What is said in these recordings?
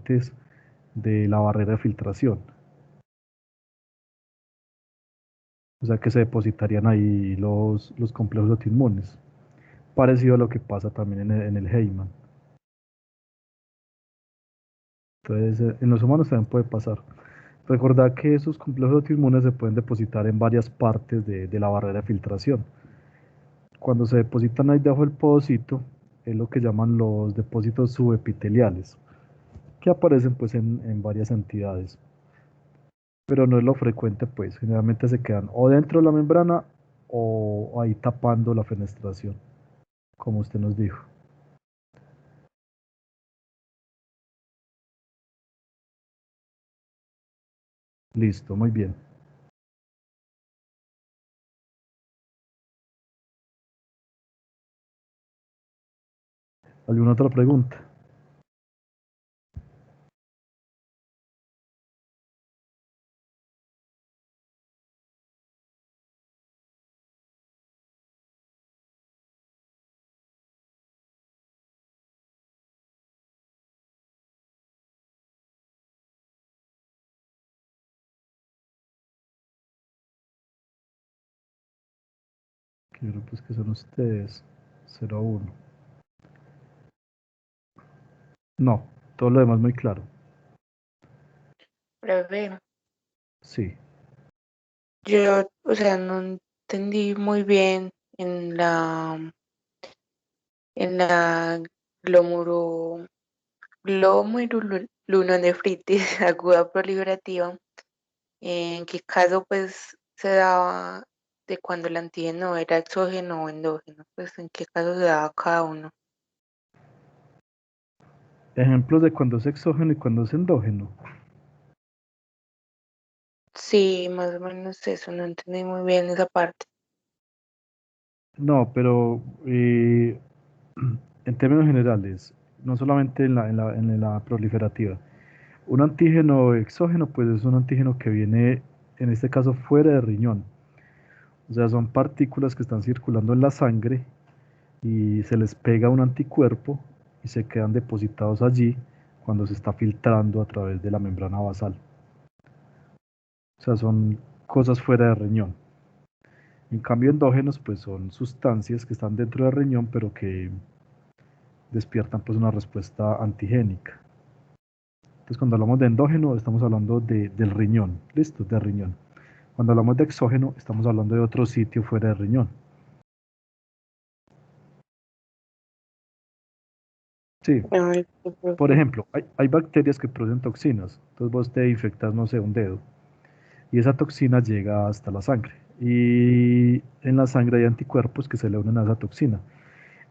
componentes de la barrera de filtración. O sea que se depositarían ahí los complejos autoinmunes. Parecido a lo que pasa también en el Heyman. Entonces, en los humanos también puede pasar. Recordad que esos complejos autoinmunes se pueden depositar en varias partes de la barrera de filtración. Cuando se depositan ahí debajo del podocito, es lo que llaman los depósitos subepiteliales, que aparecen pues en varias entidades. Pero no es lo frecuente, pues generalmente se quedan o dentro de la membrana o ahí tapando la fenestración, como usted nos dijo. Listo, muy bien. ¿Alguna otra pregunta? ¿Qué grupos que son ustedes? 0 a 1. No, todo lo demás muy claro. Profe, Sí. yo, o sea, no entendí muy bien en la glomuro, glomerulonefritis aguda proliferativa, en qué caso pues se daba de cuando el antígeno era exógeno o endógeno, pues en qué caso se daba cada uno. Ejemplos de cuando es exógeno y cuando es endógeno. Sí, más o menos eso, no entendí muy bien esa parte. No, pero en términos generales, no solamente en la proliferativa. Un antígeno exógeno, pues es un antígeno que viene, en este caso, fuera del riñón. O sea, son partículas que están circulando en la sangre y se les pega un anticuerpo y se quedan depositados allí cuando se está filtrando a través de la membrana basal. O sea, son cosas fuera del riñón. En cambio, endógenos, pues son sustancias que están dentro del riñón, pero que despiertan pues una respuesta antigénica. Entonces, cuando hablamos de endógeno, estamos hablando del riñón, ¿listo? Del riñón. Cuando hablamos de exógeno, estamos hablando de otro sitio fuera del riñón. Sí, Ay, qué por profe. ejemplo, hay bacterias que producen toxinas. Entonces vos te infectas, no sé, un dedo, y esa toxina llega hasta la sangre. Y en la sangre hay anticuerpos que se le unen a esa toxina.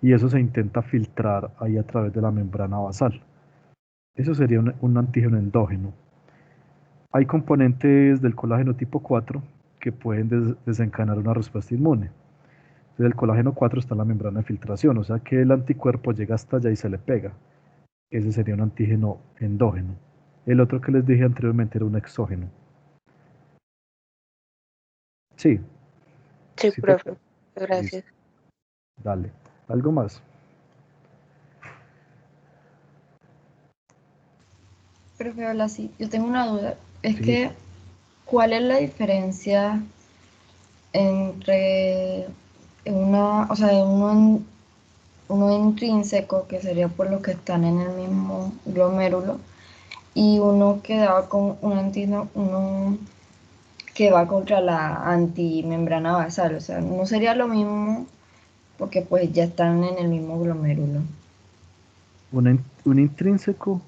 Y eso se intenta filtrar ahí a través de la membrana basal. Eso sería un antígeno endógeno. Hay componentes del colágeno tipo 4 que pueden desencadenar una respuesta inmune. Entonces, el colágeno 4 está en la membrana de filtración, o sea que el anticuerpo llega hasta allá y se le pega. Ese sería un antígeno endógeno. El otro que les dije anteriormente era un exógeno. Sí, Sí, sí te profe, queda. Listo, gracias. dale. ¿Algo más? Profe, hola, sí, yo tengo una duda. Es Sí, que, ¿cuál es la diferencia entre o sea, uno intrínseco, que sería por los que están en el mismo glomérulo, y uno que daba con uno que va contra la antimembrana basal? O sea, no sería lo mismo porque pues ya están en el mismo glomérulo. un intrínseco,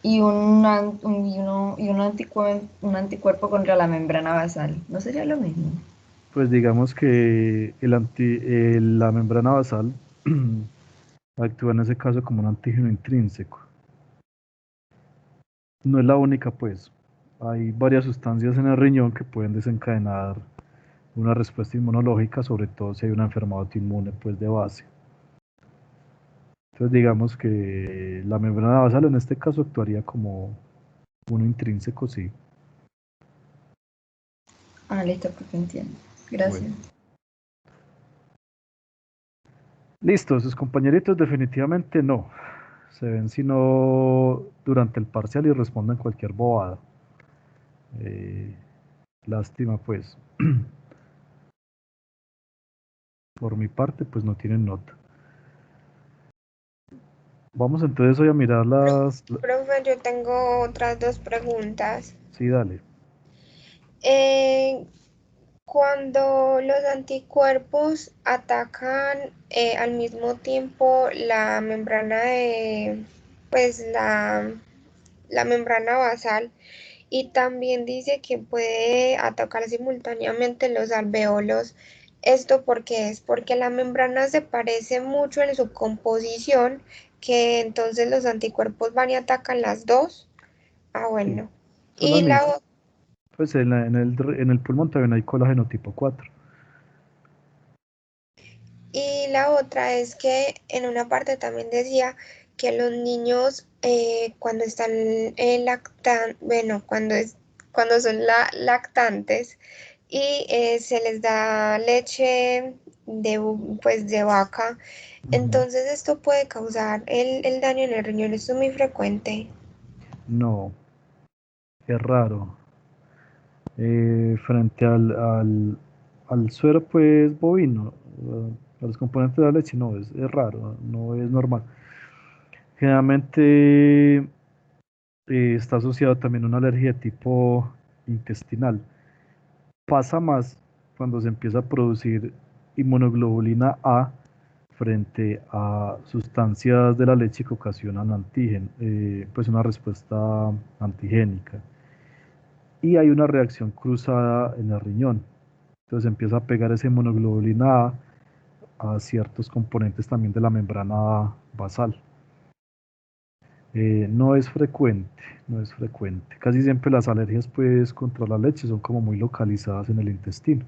Y un anticuerpo contra la membrana basal. ¿No sería lo mismo? pues digamos que la membrana basal actúa en ese caso como un antígeno intrínseco. No es la única, pues. Hay varias sustancias en el riñón que pueden desencadenar una respuesta inmunológica, sobre todo si hay una enfermedad autoinmune, pues de base. Entonces digamos que la membrana basal en este caso actuaría como uno intrínseco, sí. Ah, listo, profe, entiendo. Bueno. Gracias. Listo, sus compañeritos definitivamente no. se ven sino durante el parcial y responden cualquier bobada. Lástima pues. Por mi parte pues no tienen nota. Vamos entonces hoy a mirar las... Profe, yo tengo otras dos preguntas. Sí, dale. Cuando los anticuerpos atacan al mismo tiempo la membrana de, pues la membrana basal, y también dice que puede atacar simultáneamente los alveolos. ¿Esto por qué es? Porque la membrana se parece mucho en su composición, que entonces los anticuerpos van y atacan las dos. Ah, Sí, bueno. son las Y la, mismas. Pues en el pulmón también hay colágeno tipo 4. y la otra es que en una parte también decía que los niños cuando están bueno, cuando son lactantes y se les da leche pues de vaca, entonces esto puede causar el daño en el riñón. Esto es muy frecuente. No, es raro. Frente al suero pues bovino, a los componentes de la leche, no, es raro, no es normal. Generalmente está asociado también a una alergia de tipo intestinal. Pasa más cuando se empieza a producir inmunoglobulina A frente a sustancias de la leche que ocasionan antígeno, pues una respuesta antigénica. Y hay una reacción cruzada en el riñón. Entonces empieza a pegar esa inmunoglobulina A ciertos componentes también de la membrana basal. No es frecuente, no es frecuente. Casi siempre las alergias pues contra la leche son como muy localizadas en el intestino.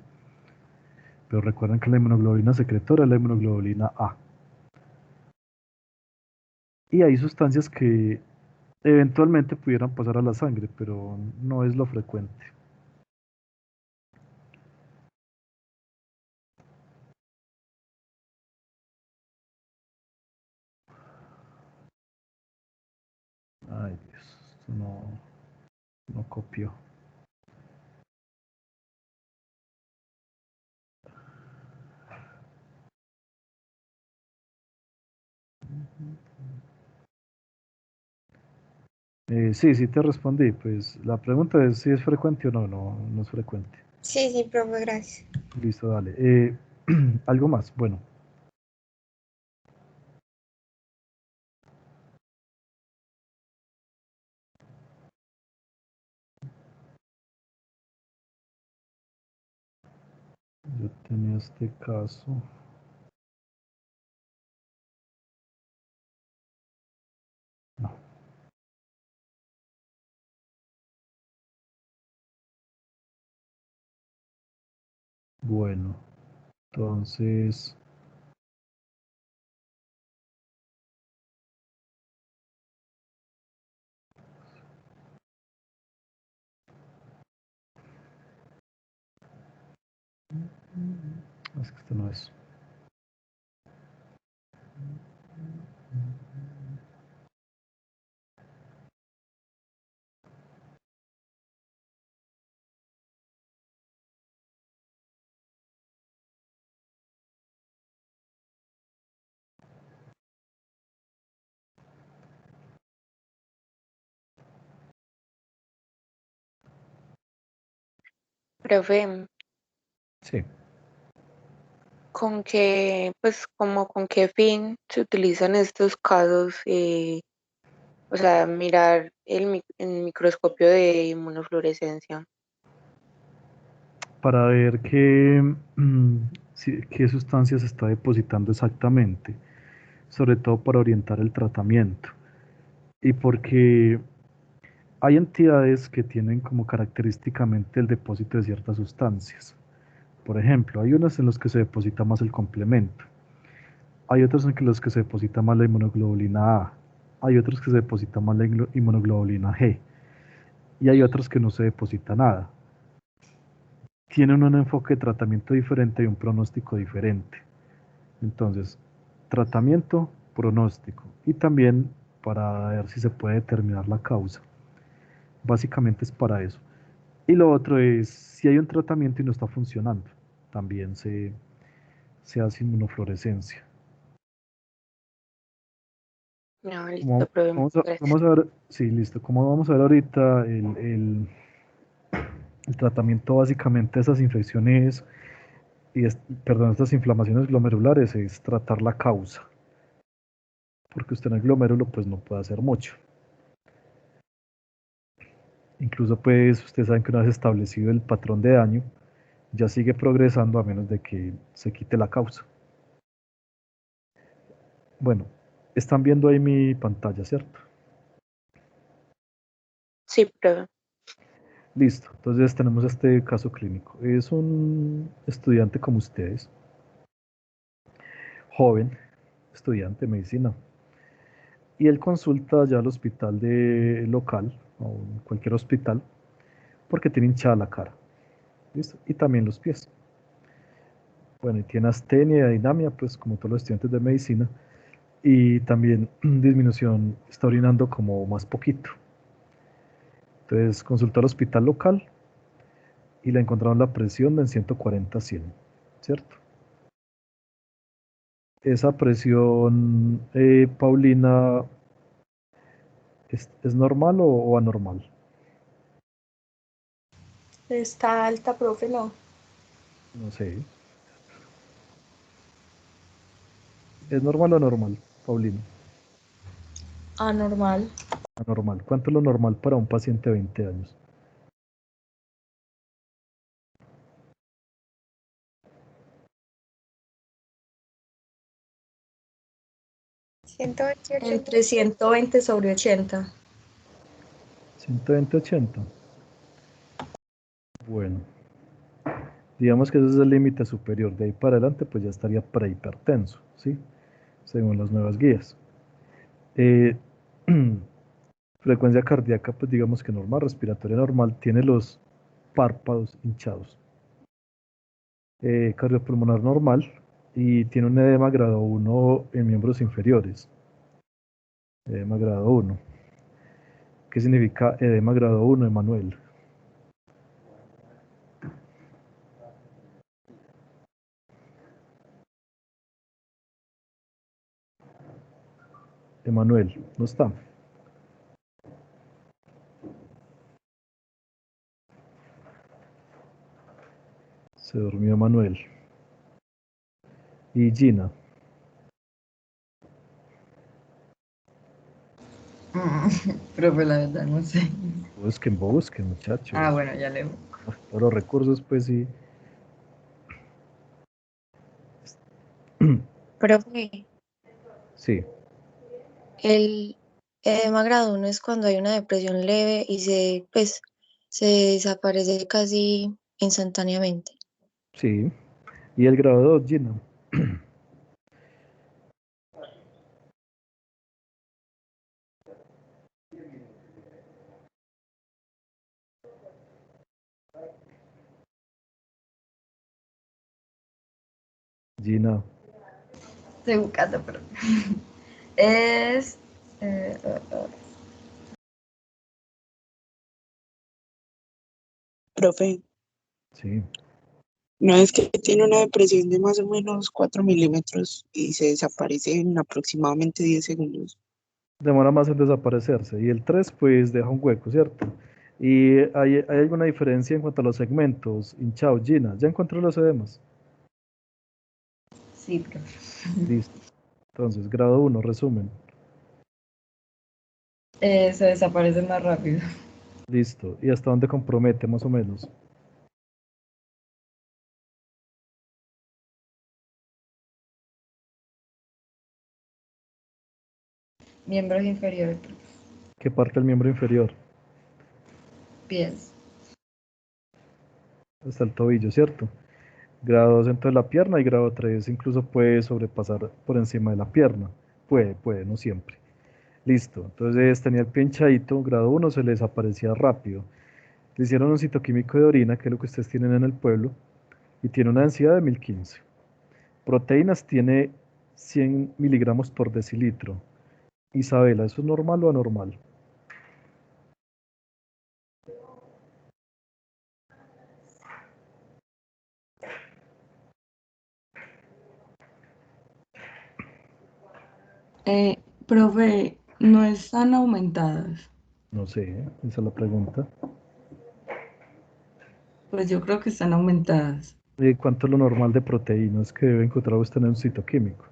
Pero recuerden que la inmunoglobulina secretora es la inmunoglobulina A. Y hay sustancias que eventualmente pudieran pasar a la sangre, pero no es lo frecuente. Ay Dios, esto no copió. Sí, sí te respondí. Pues la pregunta es si es frecuente o no, no es frecuente. Sí, sí, profe, gracias. Listo, dale. Algo más. Bueno, yo tenía este caso. No. Bueno, entonces, es que esto no es. Profe, Sí. ¿con qué, pues, como con qué fin se utilizan estos casos? O sea, mirar el microscopio de inmunofluorescencia. Para ver qué sustancias se está depositando exactamente, sobre todo para orientar el tratamiento. Y porque hay entidades que tienen como característicamente el depósito de ciertas sustancias. Por ejemplo, hay unas en las que se deposita más el complemento, hay otros en los que se deposita más la inmunoglobulina A, hay otros que se deposita más la inmunoglobulina G, y hay otros que no se deposita nada. Tienen un enfoque de tratamiento diferente y un pronóstico diferente. Entonces, tratamiento, pronóstico y también para ver si se puede determinar la causa. Básicamente es para eso. Y lo otro es, si hay un tratamiento y no está funcionando, también se hace inmunofluorescencia. No, listo, profe, muchas gracias. Vamos a ver, sí, listo. Como vamos a ver ahorita, el tratamiento básicamente de esas infecciones perdón, estas inflamaciones glomerulares es tratar la causa, porque usted en el glomérulo pues no puede hacer mucho. Incluso pues ustedes saben que una vez establecido el patrón de daño, ya sigue progresando a menos de que se quite la causa. Bueno, están viendo ahí mi pantalla, ¿cierto? Sí, profe. Listo, entonces tenemos este caso clínico. Es un estudiante como ustedes, joven, estudiante de medicina, y él consulta ya al hospital local, o en cualquier hospital, porque tiene hinchada la cara, ¿listo? Y también los pies. Bueno, y tiene astenia y adinamia, pues como todos los estudiantes de medicina, y también disminución, está orinando como más poquito. Entonces consultó al hospital local y le encontraron la presión en 140/100, ¿cierto? Esa presión, Paulina, ¿es normal o anormal? Está alta, profe, no. No sé. ¿Es normal o anormal, Paulina? Anormal. Anormal. ¿Cuánto es lo normal para un paciente de 20 años? 128. Entre 120 sobre 80. 120/80. Bueno, digamos que ese es el límite superior. De ahí para adelante, pues ya estaría prehipertenso, ¿sí? Según las nuevas guías. Eh, frecuencia cardíaca, pues digamos que normal, respiratoria normal, tiene los párpados hinchados. Cardiopulmonar normal y tiene un edema grado 1 en miembros inferiores. Edema grado 1. ¿Qué significa edema grado 1, Emanuel? Emanuel, no está. Se durmió Emanuel. Y Gina. Profe, la verdad no sé. Busquen, muchachos. Ah, bueno, ya leo. Todos los recursos, pues sí. Profe, Sí, el edema grado 1 es cuando hay una depresión leve y se desaparece casi instantáneamente. sí. Y el grado 2, Gina. Gina. Estoy buscando, pero. Es. eh, eh, eh, Profe, Sí. no es que tiene una depresión de más o menos 4 milímetros y se desaparece en aproximadamente 10 segundos. Demora más en desaparecerse. Y el 3 pues deja un hueco, ¿cierto? Y hay alguna diferencia en cuanto a los segmentos. Hinchado, Gina. ¿Ya encontró los edemas? sí, profe. Listo. Entonces, grado 1, resumen. Se desaparece más rápido. Listo. ¿Y hasta dónde compromete, más o menos? Miembros inferiores, profe. ¿Qué parte del miembro inferior? Pies. Hasta el tobillo, ¿cierto? Grado 2 entonces la pierna y grado 3 incluso puede sobrepasar por encima de la pierna. Puede, no siempre. Listo. Entonces tenía el pie hinchadito, grado 1 se le desaparecía rápido. Le hicieron un citoquímico de orina, que es lo que ustedes tienen en el pueblo, y tiene una densidad de 1015. Proteínas tiene 100 miligramos por decilitro. Isabela, ¿eso es normal o anormal? Profe, no están aumentadas. No sé, esa es la pregunta. Pues yo creo que están aumentadas. ¿Cuánto es lo normal de proteínas que debe encontrar usted en un sitio químico?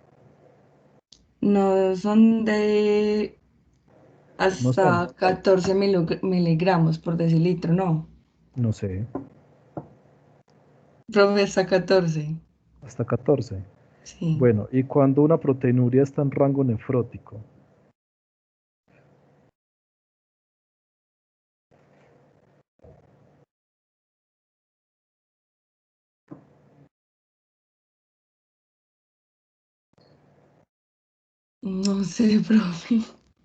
No son de No son, hasta 14 miligramos por decilitro, no. no sé, Profe, hasta 14. hasta 14. Sí. Bueno, ¿y cuando una proteinuria está en rango nefrótico? No sé, profe.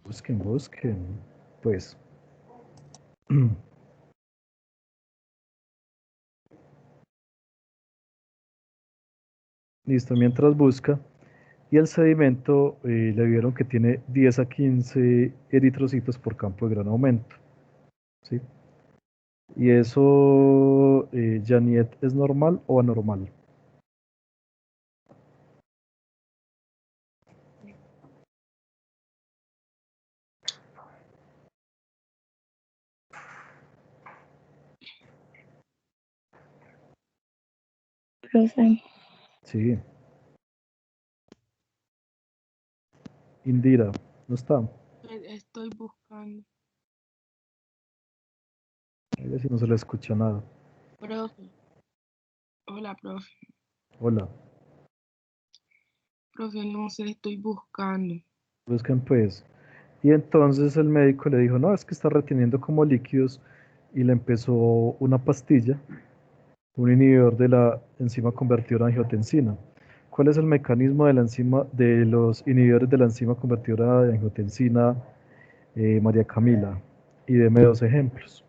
Busquen, busquen. Pues, listo, mientras busca. Y el sedimento le vieron que tiene 10 a 15 eritrocitos por campo de gran aumento. ¿Sí? Y eso, Janiet, ¿es normal o anormal? Profe, Sí. Indira, ¿no está? Estoy buscando. A ver si no se le escucha nada. Profe. Hola, profe. Hola. Profe, no sé, estoy buscando. Busquen pues. Y entonces el médico le dijo, no, es que está reteniendo como líquidos y le empezó una pastilla, un inhibidor de la enzima convertidora de angiotensina. ¿Cuál es el mecanismo de la enzima, de los inhibidores de la enzima convertidora de angiotensina, María Camila? Y deme dos ejemplos.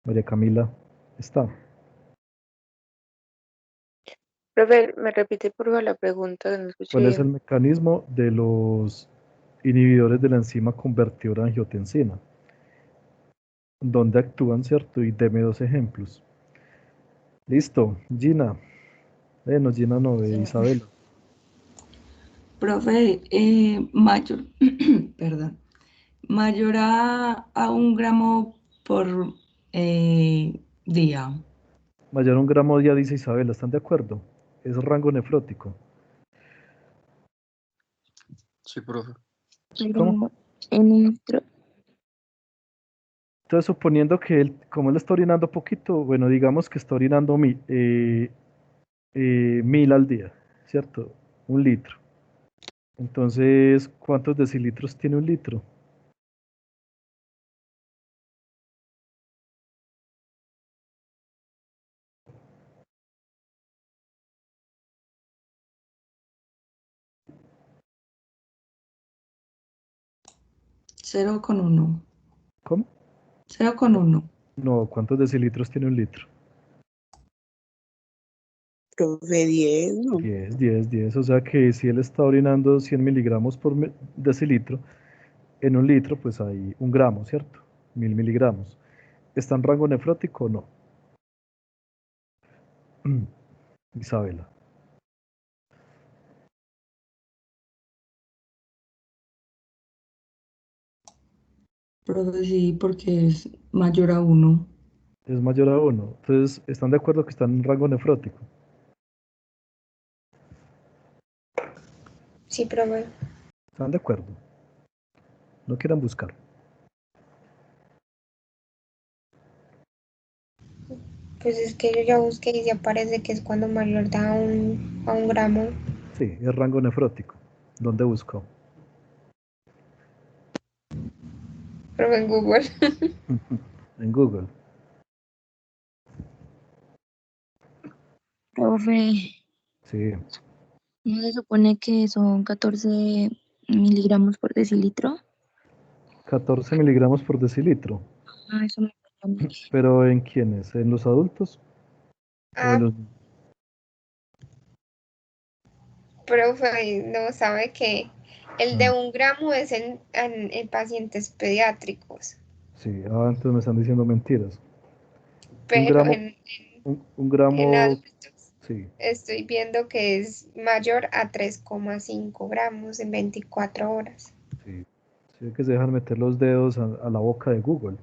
María Camila, ¿está? Profe, me repite por favor la pregunta, que no escuché ¿Cuál es el bien. mecanismo de los inhibidores de la enzima convertidora de angiotensina? ¿Dónde actúan, cierto? Y deme dos ejemplos. Listo, Gina. No, Gina no, Isabela. Profe, mayor, perdón, mayor a 1 gramo por día. Mayor a 1 gramo día, dice Isabela, ¿están de acuerdo? Es rango nefrótico. Sí, profe. ¿Cómo? pero en nuestro, Entonces, suponiendo que él, como él está orinando poquito, bueno, digamos que está orinando 1000 al día, ¿cierto? 1 litro. Entonces, ¿cuántos decilitros tiene 1 litro? Cero con uno. ¿Cómo? 0,1. No, ¿cuántos decilitros tiene 1 litro? Profe, 10, ¿no? 10, 10, 10. O sea que si él está orinando 100 miligramos por decilitro, en 1 litro, pues hay 1 gramo, ¿cierto? 1000 miligramos. ¿Está en rango nefrótico o no? Isabela. Profe, sí, porque es mayor a 1. Es mayor a 1. Entonces, ¿están de acuerdo que está en rango nefrótico? Sí, profe. ¿Están de acuerdo? No quieran buscar. Pues es que yo ya busqué y ya parece que es cuando mayor da a 1 gramo. Sí, es rango nefrótico. ¿Dónde buscó? Profe, en Google. En Google. profe, Sí, ¿no se supone que son 14 miligramos por decilitro? 14 miligramos por decilitro. Ah, eso me ¿Pero en quiénes? ¿En los adultos o en Ah, los... profe, no sabe que el de Ah, 1 gramo es en pacientes pediátricos, sí, entonces me están diciendo mentiras. Un pero gramo, un en gramo, adultos sí, estoy viendo que es mayor a 3,5 gramos en 24 horas. sí. Sí, que se dejan meter los dedos a la boca de Google.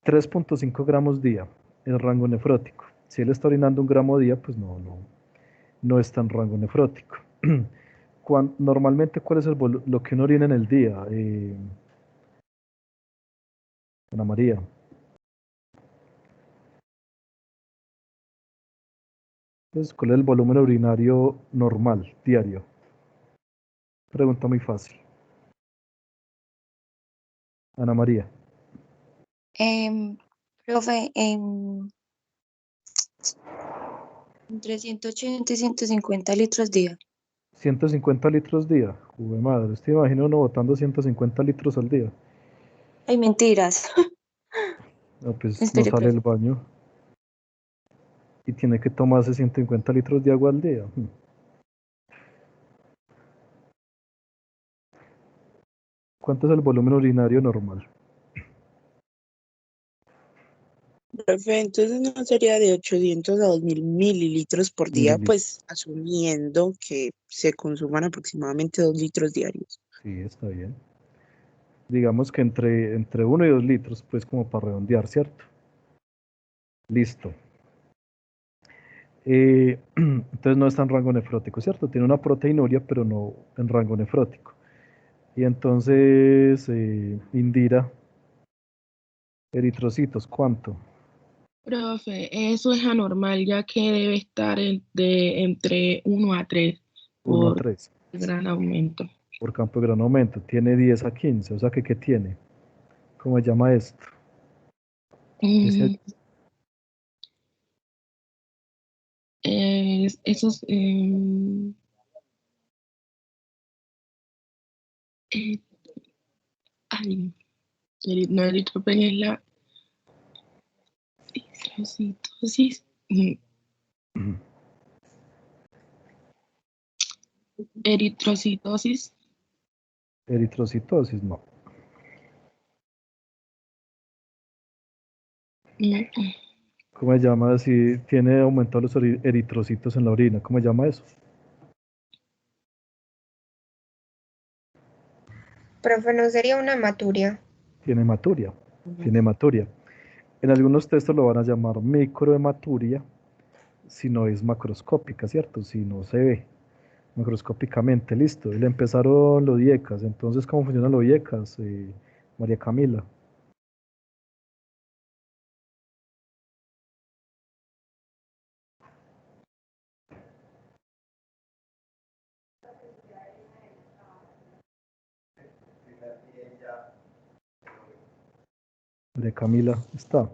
3,5 gramos día, el rango nefrótico. Si él está orinando 1 gramo día, pues no está en rango nefrótico. Normalmente, ¿cuál es lo que uno orina en el día? Ana María. Pues, ¿cuál es el volumen urinario normal, diario? Pregunta muy fácil. Ana María. Profe, entre 180 y 150 litros día. 150 litros día. Jue madre, ¿usted imagina uno botando 150 litros al día? Ay, mentiras. No, pues no Espere, sale profe. el baño y tiene que tomarse 150 litros de agua al día. ¿Cuánto es el volumen urinario normal? Profe, entonces no sería de 800 a 2000 mililitros por día, Mililitros. pues asumiendo que se consuman aproximadamente 2 litros diarios. Sí, está bien. Digamos que entre 1 y 2 litros, pues como para redondear, ¿cierto? Listo. Entonces no está en rango nefrótico, ¿cierto? Tiene una proteinuria, pero no en rango nefrótico. Y entonces, Indira, eritrocitos, ¿cuánto? Profe, eso es anormal, ya que debe estar entre 1 a 3 1 a por 3 el gran aumento. por campo de gran aumento. Tiene 10 a 15, o sea que ¿qué tiene? ¿Cómo se llama esto? Ese, Mm, esos, eh, ay, no, eritropenia es la eritrocitosis. Eritrocitosis. eritrocitosis, no. mm, ¿Cómo se llama si tiene aumentados los eritrocitos en la orina? ¿Cómo se llama eso? Profe, ¿no sería una hematuria? Tiene hematuria. Tiene hematuria. En algunos textos lo van a llamar microhematuria si no es macroscópica, ¿cierto? Si no se ve macroscópicamente, listo. Y le empezaron los IECAS. Entonces, ¿cómo funcionan los IECAS? María Camila. María Camila está.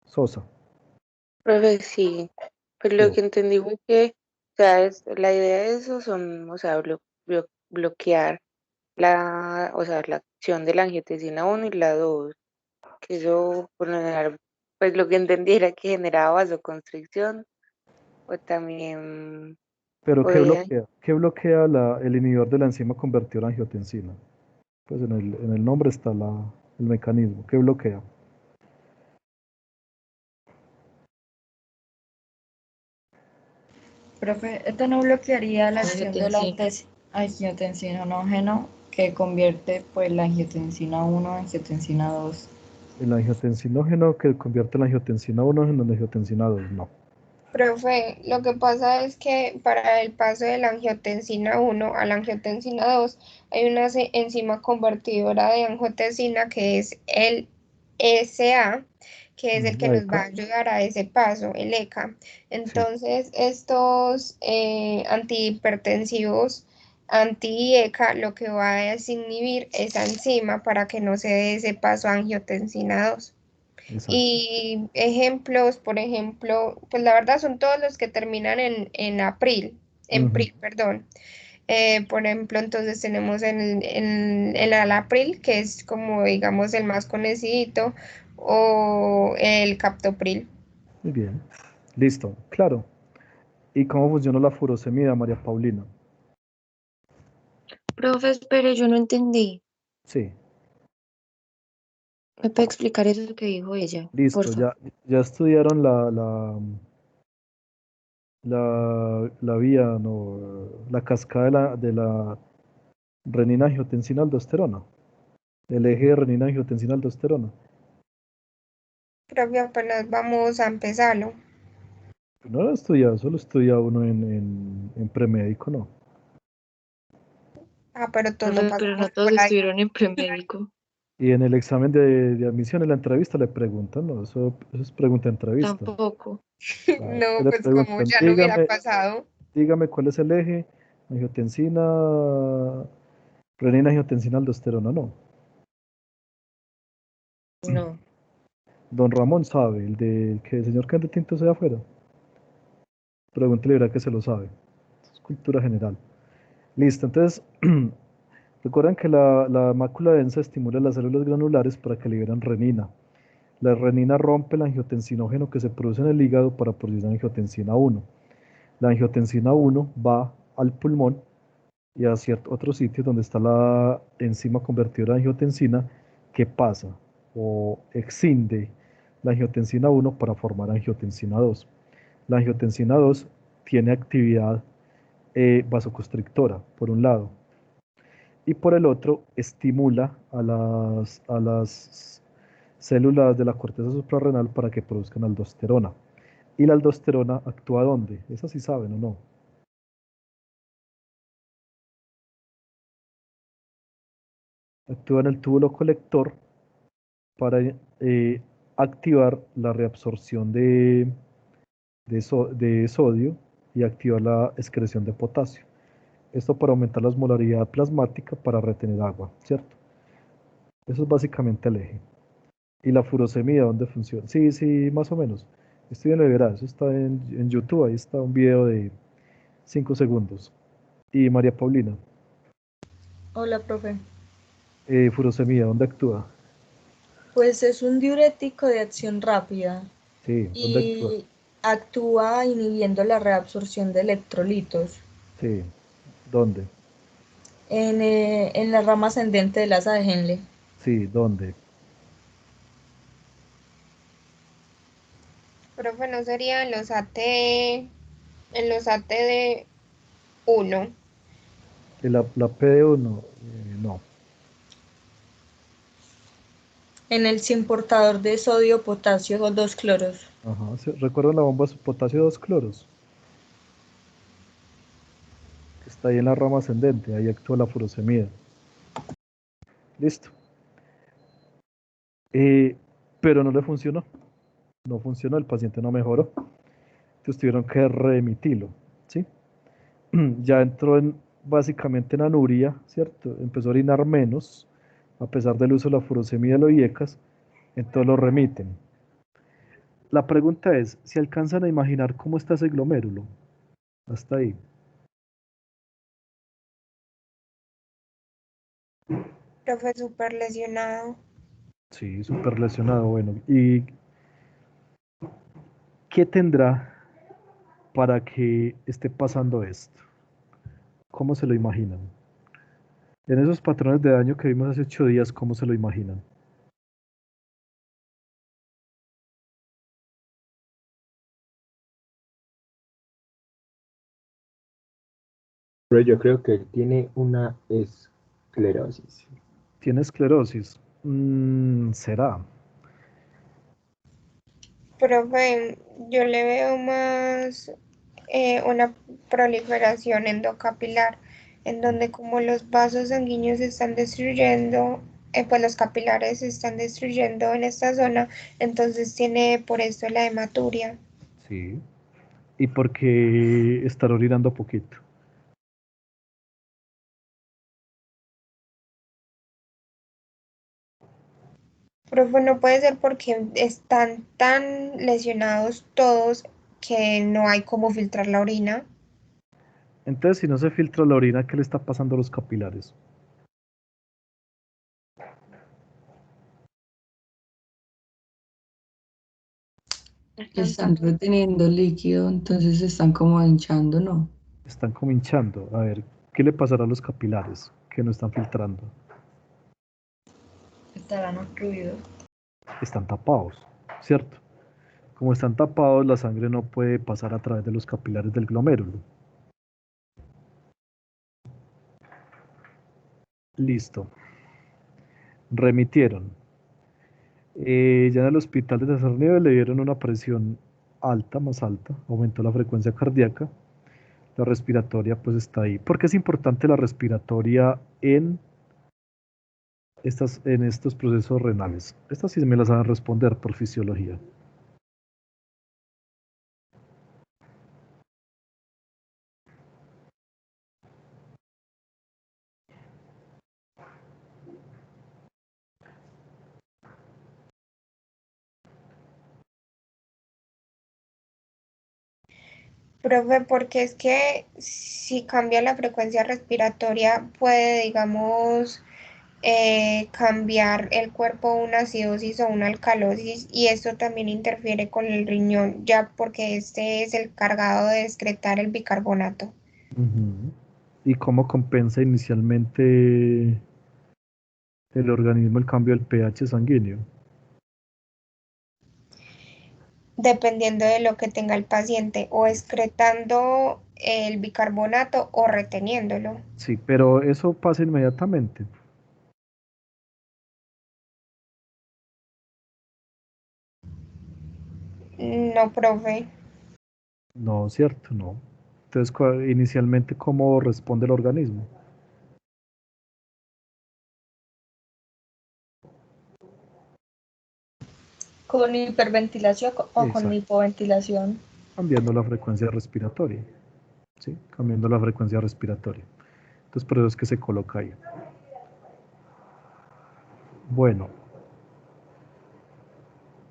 Sosa. Profe, sí, pues lo Yo. que entendí fue que, o sea, la idea de eso son, o sea, bloquear o sea, la acción de la angiotensina 1 y la 2, que eso, por lo general, pues lo que entendí era que generaba vasoconstricción, o también Pero ¿qué podía, bloquea? ¿Qué bloquea el inhibidor de la enzima convertida en angiotensina? Pues en el nombre está el mecanismo. ¿Qué bloquea? Profe, esto no bloquearía la acción de la Angiotensina. angiotensinógeno que convierte pues la angiotensina 1 en angiotensina 2. El angiotensinógeno que convierte la angiotensina 1 en angiotensina 2. No. Profe, lo que pasa es que para el paso de la angiotensina 1 a la angiotensina 2 hay una enzima convertidora de angiotensina que es el ESA, que es el que La nos va ECA. a ayudar a ese paso, el ECA. Sí, Entonces, estos antihipertensivos anti-ECA lo que va es inhibir esa enzima para que no se dé ese paso a angiotensina 2. exacto. Y ejemplos, por ejemplo, pues la verdad son todos los que terminan en Ujú. PRIL, perdón. Por ejemplo, entonces tenemos el alapril, que es como digamos el más conocido, o el captopril. Muy bien. Listo, claro. ¿Y cómo funciona la furosemida, María Paulina? Profe, espere, yo no entendí. Sí, ¿Me puede explicar eso que dijo ella? listo. Porfa. Ya estudiaron la vía, no, la cascada de la renina-angiotensina-aldosterona. El eje de renina-angiotensina-aldosterona. Profe, apenas vamos a empezarlo. No lo he estudiado, solo estudia uno en premédico, ¿no? Pero todos no Profe, pero no pasamos todos por ahí. estuvieron en premédico. Y en el examen de admisión, en la entrevista, le preguntan, ¿no? Eso es pregunta de entrevista. Tampoco. Claro, No, le pues como preguntan, ya no hubiera pasado. dígame cuál es el eje, angiotensina, renina, angiotensina, aldosterona, no. No. Don Ramón sabe, el del que el señor Cante Tinto sea afuera. Pregúntele, verá que se lo sabe. Es cultura general. Listo, entonces, recuerden que la mácula densa estimula las células granulares para que liberen renina. La renina rompe el angiotensinógeno que se produce en el hígado para producir angiotensina 1. La angiotensina 1 va al pulmón y a ciertos otros sitios donde está la enzima convertidora de angiotensina que pasa o excinde la angiotensina 1 para formar angiotensina 2. La angiotensina 2 tiene actividad vasoconstrictora, por un lado, y por el otro estimula a las células de la corteza suprarrenal para que produzcan aldosterona. ¿Y la aldosterona actúa dónde? Eso sí saben o no. Actúa en el túbulo colector para activar la reabsorción de sodio y activar la excreción de potasio. Esto para aumentar la osmolaridad plasmática para retener agua, ¿cierto? Eso es básicamente el eje. ¿Y la furosemida dónde funciona? Sí, sí, más o menos. Estudienlo y verás, eso está en YouTube, ahí está un video de 5 segundos. Y María Paulina, Hola, profe. furosemida, ¿dónde actúa? Pues es un diurético de acción rápida Sí, ¿dónde actúa? y actúa inhibiendo la reabsorción de electrolitos Sí, ¿dónde? en la rama ascendente del asa de Henle. Sí, ¿dónde? Profe, no sería en los AT de 1. La PD1, no. En el sin portador de sodio, potasio o dos cloros. Ajá, ¿recuerdan la bomba de potasio 2 cloros? Que está ahí en la rama ascendente, ahí actúa la furosemida. Listo. Eh, pero no le funcionó. No funcionó, el paciente no mejoró. Entonces tuvieron que remitirlo, ¿sí? Ya entró básicamente en anuria, ¿cierto? Empezó a orinar menos, a pesar del uso de la furosemida y los IECAS, entonces lo remiten. La pregunta es, si alcanzan a imaginar cómo está ese glomérulo, hasta ahí. Profe, súper lesionado. Sí, súper lesionado, bueno. ¿Y qué tendrá para que esté pasando esto? ¿Cómo se lo imaginan? En esos patrones de daño que vimos hace 8 días, ¿cómo se lo imaginan? Pero yo creo que él tiene una esclerosis. ¿Tiene esclerosis? ¿Será? Profe, yo le veo más una proliferación endocapilar, en donde como los vasos sanguíneos se están destruyendo, pues los capilares se están destruyendo en esta zona, entonces tiene por esto la hematuria. Sí. ¿Y por qué estar orinando poquito? Profe, no puede ser porque están tan lesionados todos que no hay cómo filtrar la orina. Entonces, si no se filtra la orina, ¿qué le está pasando a los capilares? Están reteniendo líquido, entonces se están como hinchando, ¿no? Están como hinchando. A ver, ¿qué le pasará a los capilares que no están filtrando? Estarán obstruidos. Están tapados, ¿cierto? Como están tapados, la sangre no puede pasar a través de los capilares del glomérulo. Listo. Remitieron. Ya en el hospital de tercer nivel le dieron una presión alta, más alta, aumentó la frecuencia cardíaca. La respiratoria pues está ahí. ¿Por qué es importante la respiratoria en estos procesos renales? Estas sí me las van a responder por fisiología. Profe, porque es que si cambia la frecuencia respiratoria puede, digamos, cambiar el cuerpo a una acidosis o una alcalosis y esto también interfiere con el riñón, ya porque este es el cargado de excretar el bicarbonato. Ujú. ¿Y cómo compensa inicialmente el organismo el cambio del pH sanguíneo? Dependiendo de lo que tenga el paciente, o excretando el bicarbonato o reteniéndolo. Sí, pero eso pasa inmediatamente. No, profe. No, cierto, no. Entonces, inicialmente, ¿cómo responde el organismo? ¿Con hiperventilación o con Exacto. hipoventilación? Cambiando la frecuencia respiratoria. ¿Sí? Cambiando la frecuencia respiratoria. Entonces, por eso es que se coloca ahí. Bueno,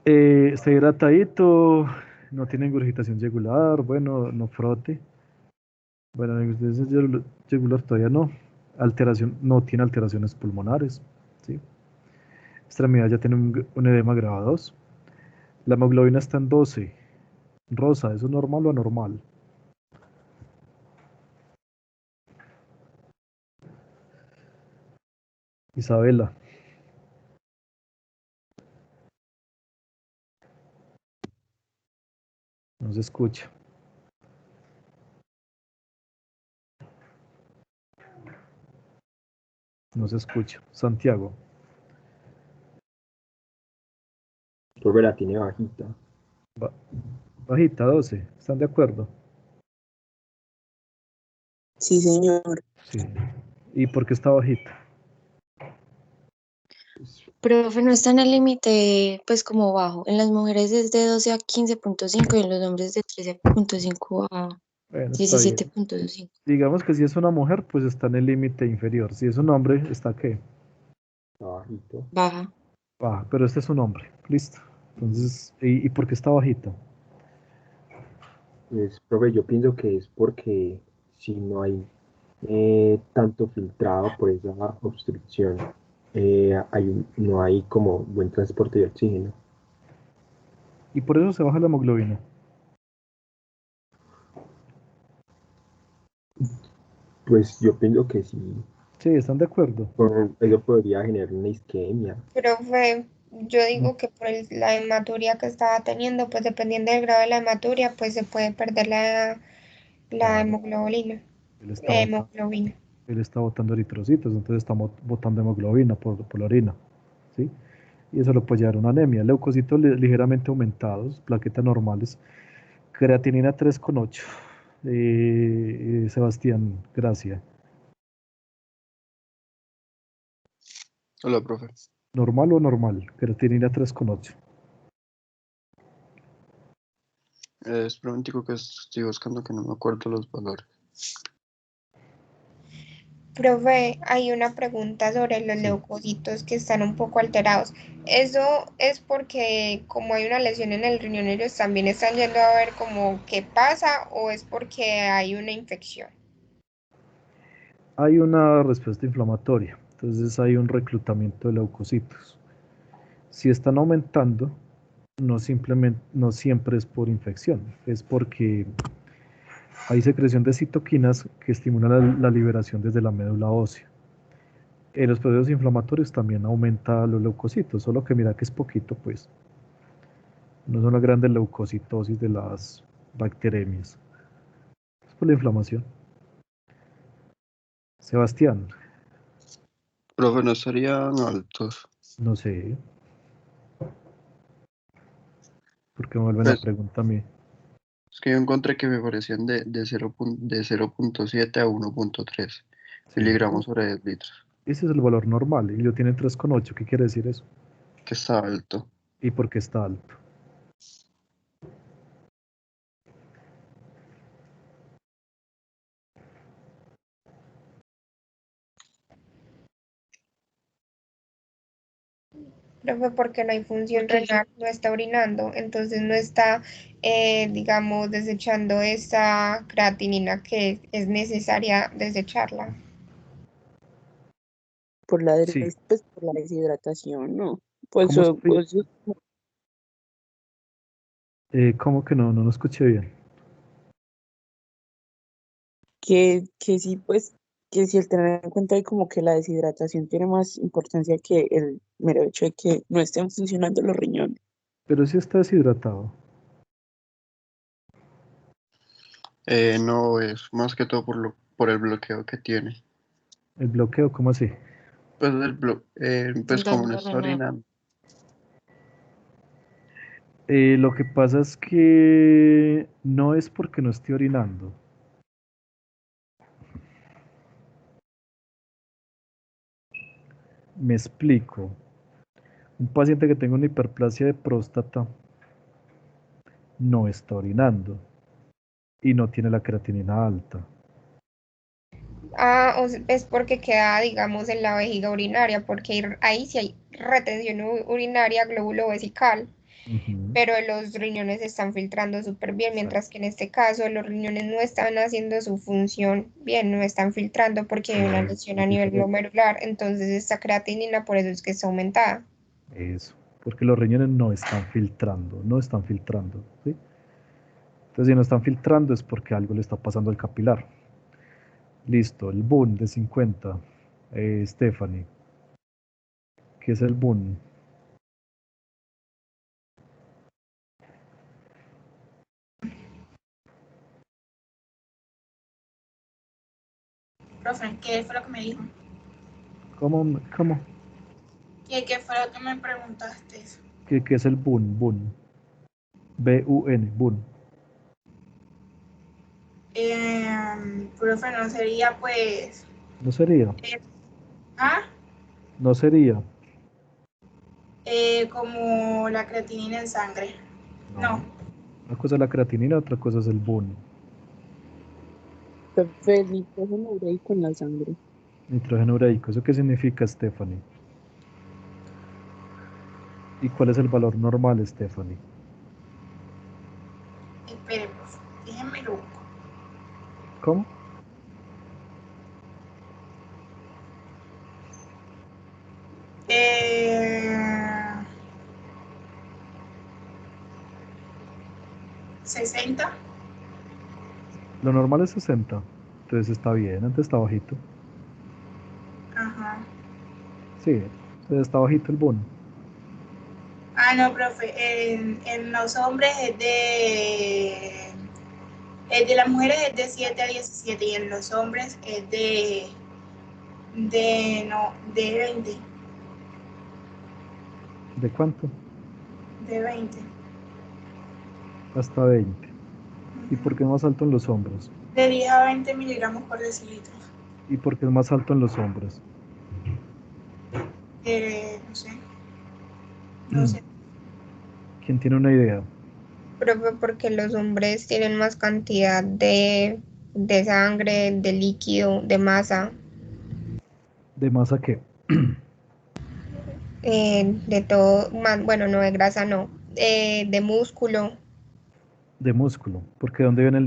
está hidratadito, no tiene ingurgitación yugular, bueno, no frote. Bueno, la ingurgitación yugular todavía no. Alteración, no tiene alteraciones pulmonares. ¿Sí? Extremidad ya tiene un edema grado 2. La hemoglobina está en 12. Rosa, ¿eso es normal o anormal? Isabela, no se escucha. No se escucha. Santiago, Profe, la tiene bajita. bajita, 12. ¿Están de acuerdo? Sí, señor. Sí. ¿Y por qué está bajita? Profe, no está en el límite, pues como bajo. En las mujeres es de 12 a 15,5 y en los hombres de 13,5 a Bueno, está bien. 17,5. Digamos que si es una mujer, pues está en el límite inferior. Si es un hombre, ¿está qué? Está bajito. Baja. Baja, pero este es un hombre. Listo. Entonces, ¿y por qué está bajita? Pues, profe, yo pienso que es porque si no hay tanto filtrado por esa obstrucción, no hay como buen transporte de oxígeno. Y por eso se baja la hemoglobina. Pues yo pienso que sí, Sí, ¿están de acuerdo? eso podría generar una isquemia. Profe, yo No. digo que por la hematuria que estaba teniendo, pues dependiendo del grado de la hematuria, pues se puede perder la Claro. hemoglobina. Él está botando, Hemoglobina. él está botando eritrocitos, entonces estamos botando hemoglobina por la orina. ¿Sí? Y eso lo puede llevar a una anemia. Leucocitos ligeramente aumentados, plaquetas normales, creatinina 3,8. Sebastián, gracias. Hola, profe. ¿Normal o normal? Creatinina 3,8. Es pronóstico que estoy buscando que no me acuerdo los valores. Profe, hay una pregunta sobre los Sí. leucocitos que están un poco alterados. ¿Eso es porque como hay una lesión en el riñón, ellos también están yendo a ver como qué pasa o es porque hay una infección? Hay una respuesta inflamatoria, entonces hay un reclutamiento de leucocitos. Si están aumentando, no siempre es por infección, es porque hay secreción de citoquinas que estimulan la liberación desde la médula ósea. En los procesos inflamatorios también aumenta los leucocitos, solo que mira que es poquito, pues. No son las grandes leucocitosis de las bacteremias. Es por la inflamación. Sebastián, Profe, no estarían altos. no sé, ¿por qué me vuelven la Pues pregunta a mí? es que yo encontré que me parecían de 0.7 a 1.3 Sí, miligramos sobre decilitros, ese es el valor normal y lo tiene 3,8. ¿Qué quiere decir eso? que está alto. ¿Y por qué está alto? Profe, porque no hay función renal, no está orinando, entonces no está, digamos, desechando esa creatinina que es necesaria desecharla. Por la, Sí, pues, por la deshidratación, ¿no? Pues, ¿cómo, cómo que no? No lo escuché bien. que sí, pues, que si el tener en cuenta ahí como que la deshidratación tiene más importancia que el mero hecho de que no estén funcionando los riñones. Pero sí está deshidratado. No, es más que todo por el bloqueo que tiene. ¿El bloqueo, cómo así? Pues, pues como no Daño está renal. orinando. Lo que pasa es que no es porque no esté orinando. Me explico. Un paciente que tenga una hiperplasia de próstata no está orinando y no tiene la creatinina alta. Ah, es porque queda, digamos, en la vejiga urinaria, porque ahí sí hay retención urinaria, glóbulo vesical, Ujú, pero los riñones están filtrando súper bien, mientras exacto. que en este caso los riñones no están haciendo su función bien, no están filtrando porque hay una lesión a Es nivel diferente. glomerular, entonces esta creatinina por eso es que está aumentada. Eso. Porque los riñones no están filtrando, no están filtrando. ¿Sí? Entonces, si no están filtrando es porque algo le está pasando al capilar. Listo, el boom de 50. Stephanie, ¿qué es el boom? Profe, ¿qué fue lo que me dijo? ¿Cómo? ¿Qué fue lo que me preguntaste? ¿Qué es el boom? Boom. B-U-N, boom. Profe, no sería pues... No sería, eh, ah, no sería. como la creatinina en sangre. No. No. Una cosa es la creatinina, otra cosa es el boom. Entonces, el nitrógeno ureico en la sangre. Nitrógeno ureico. ¿Eso qué significa, Stephanie? ¿Y cuál es el valor normal, Stephanie? Espere, profe. Déjenme lo busco. ¿Cómo? Eh, 60. Lo normal es 60. Entonces está bien, antes está bajito. Ajá. Sí, entonces está bajito el boom. Ah, no, profe. En los hombres es de... El de las mujeres es de 7 a 17 y en los hombres es de 20. ¿De cuánto? De 20. Hasta 20. ¿Y por qué es más alto en los hombres? De 10 a 20 miligramos por decilitro. ¿Y por qué es más alto en los hombres? No sé, no sé. ¿Quién tiene una idea? Profe, porque los hombres tienen más cantidad de sangre, de líquido, de masa, ¿De masa qué? de todo, más, bueno, no de grasa, no, de músculo, De músculo. Porque ¿dónde viene el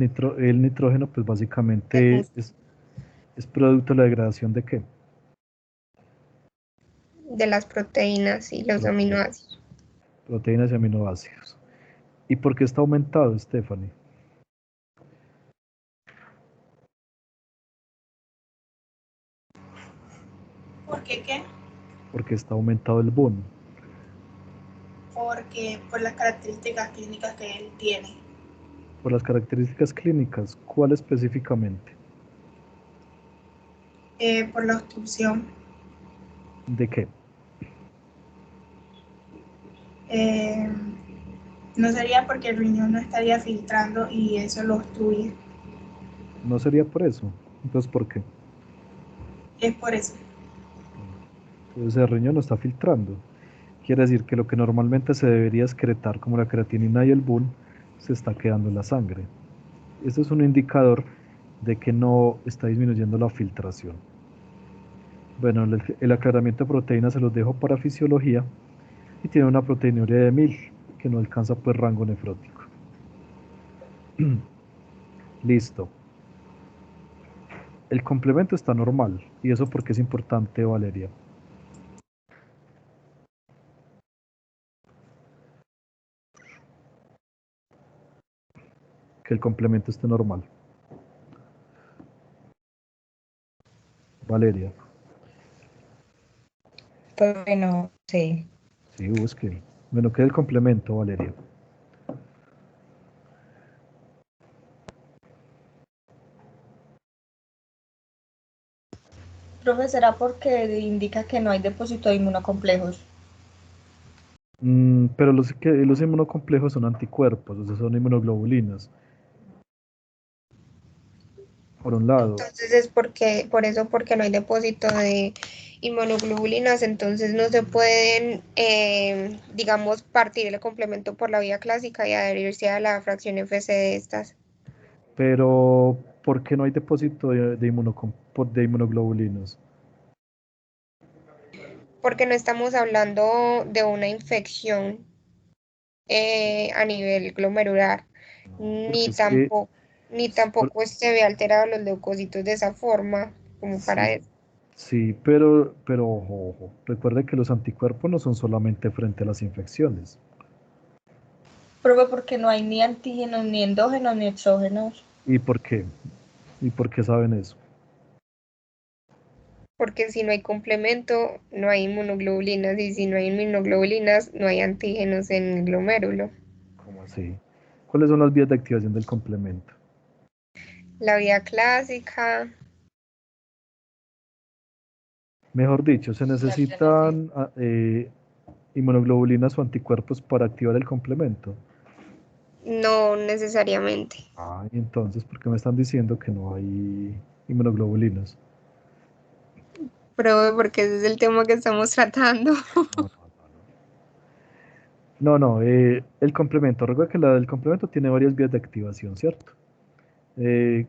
nitrógeno? Pues del básicamente músculo, es producto de la degradación de qué? de las proteínas y los Proteínas. aminoácidos. Proteínas y aminoácidos. ¿Y por qué está aumentado, Stephanie? ¿Por qué qué? Porque está aumentado el boom. Porque por las características clínicas que él tiene. Por las características clínicas, ¿cuál específicamente? Por la obstrucción. ¿De qué? No sería porque el riñón no estaría filtrando y eso lo obstruye. ¿No sería por eso? Entonces, ¿por qué? Es por eso. Entonces el riñón no está filtrando. Quiere decir que lo que normalmente se debería excretar, como la creatinina y el BUN, se está quedando en la sangre. Esto es un indicador de que no está disminuyendo la filtración. Bueno, el aclaramiento de proteínas se los dejo para fisiología y tiene una proteinuria de 1000, que no alcanza pues rango nefrótico. Listo. El complemento está normal. ¿Y eso por qué es importante, Valeria? Que el complemento esté normal. Valeria. Pues bueno, sí. Sí, busque. Bueno, ¿qué es el complemento, Valeria? Profe, ¿será porque indica que no hay depósito de inmunocomplejos? Pero los inmunocomplejos son anticuerpos, o sea, son inmunoglobulinas. Por un lado, Entonces es porque no hay depósito de inmunoglobulinas, entonces no se pueden, digamos, partir el complemento por la vía clásica y adherirse a la fracción FC de estas. pero ¿por qué no hay depósito de inmunoglobulinas? Porque no estamos hablando de una infección a nivel glomerular, Porque es que, ni por- tampoco se ve alterado los leucocitos de esa forma, como para sí, eso. sí, pero ojo, ojo. Recuerde que los anticuerpos no son solamente frente a las infecciones. Profe, porque no hay ni antígenos, ni endógenos, ni exógenos. ¿Y por qué? ¿Y por qué saben eso? Porque si no hay complemento, no hay inmunoglobulinas, y si no hay inmunoglobulinas, no hay antígenos en el glomérulo. ¿Cómo así? ¿Cuáles son las vías de activación del complemento? La vía clásica, Mejor dicho, se necesitan inmunoglobulinas o anticuerpos para activar el complemento. no necesariamente. Ah, y entonces, ¿por qué me están diciendo que no hay inmunoglobulinas? Pero porque ese es el tema que estamos tratando. No, no, el complemento. Recuerda que el complemento tiene varias vías de activación, ¿cierto?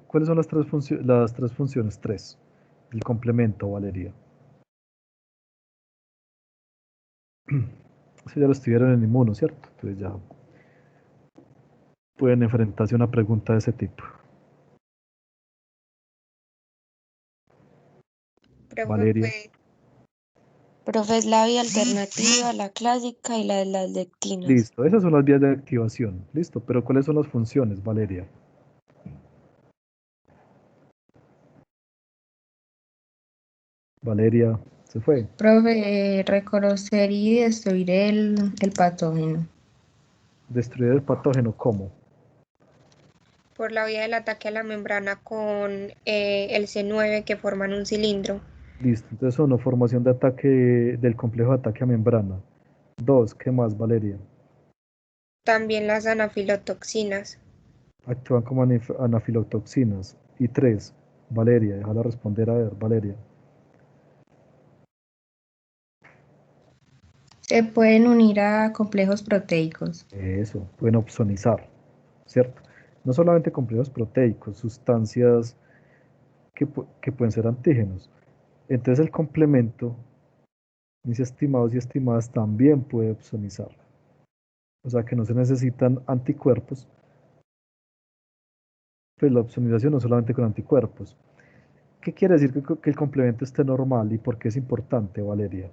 ¿Cuáles son las tres funciones? Tres. El complemento, Valeria. Eso ya lo estudiaron en inmuno, ¿cierto? Entonces ya pueden enfrentarse a una pregunta de ese tipo. Profe, Valeria. Profe, es la vía alternativa, la clásica y la de las lectinas. Listo, esas son las vías de activación. Listo, pero ¿cuáles son las funciones, Valeria? Valeria, se fue. Profe, reconocer y destruir el patógeno. Destruir el patógeno, ¿cómo? por la vía del ataque a la membrana con el C9 que forman un cilindro. Listo, entonces uno, formación de ataque del complejo de ataque a membrana. Dos, ¿qué más, Valeria? También las anafilotoxinas. Actúan como anafilotoxinas. Y tres, Valeria, déjala responder a ver, Valeria. Se pueden unir a complejos proteicos. Eso, pueden opsonizar, ¿cierto? No solamente complejos proteicos, sustancias que pueden ser antígenos. Entonces el complemento, mis estimados y estimadas, también puede opsonizar. O sea que no se necesitan anticuerpos, pues la opsonización no solamente con anticuerpos. ¿Qué quiere decir que el complemento esté normal y por qué es importante, Valeria?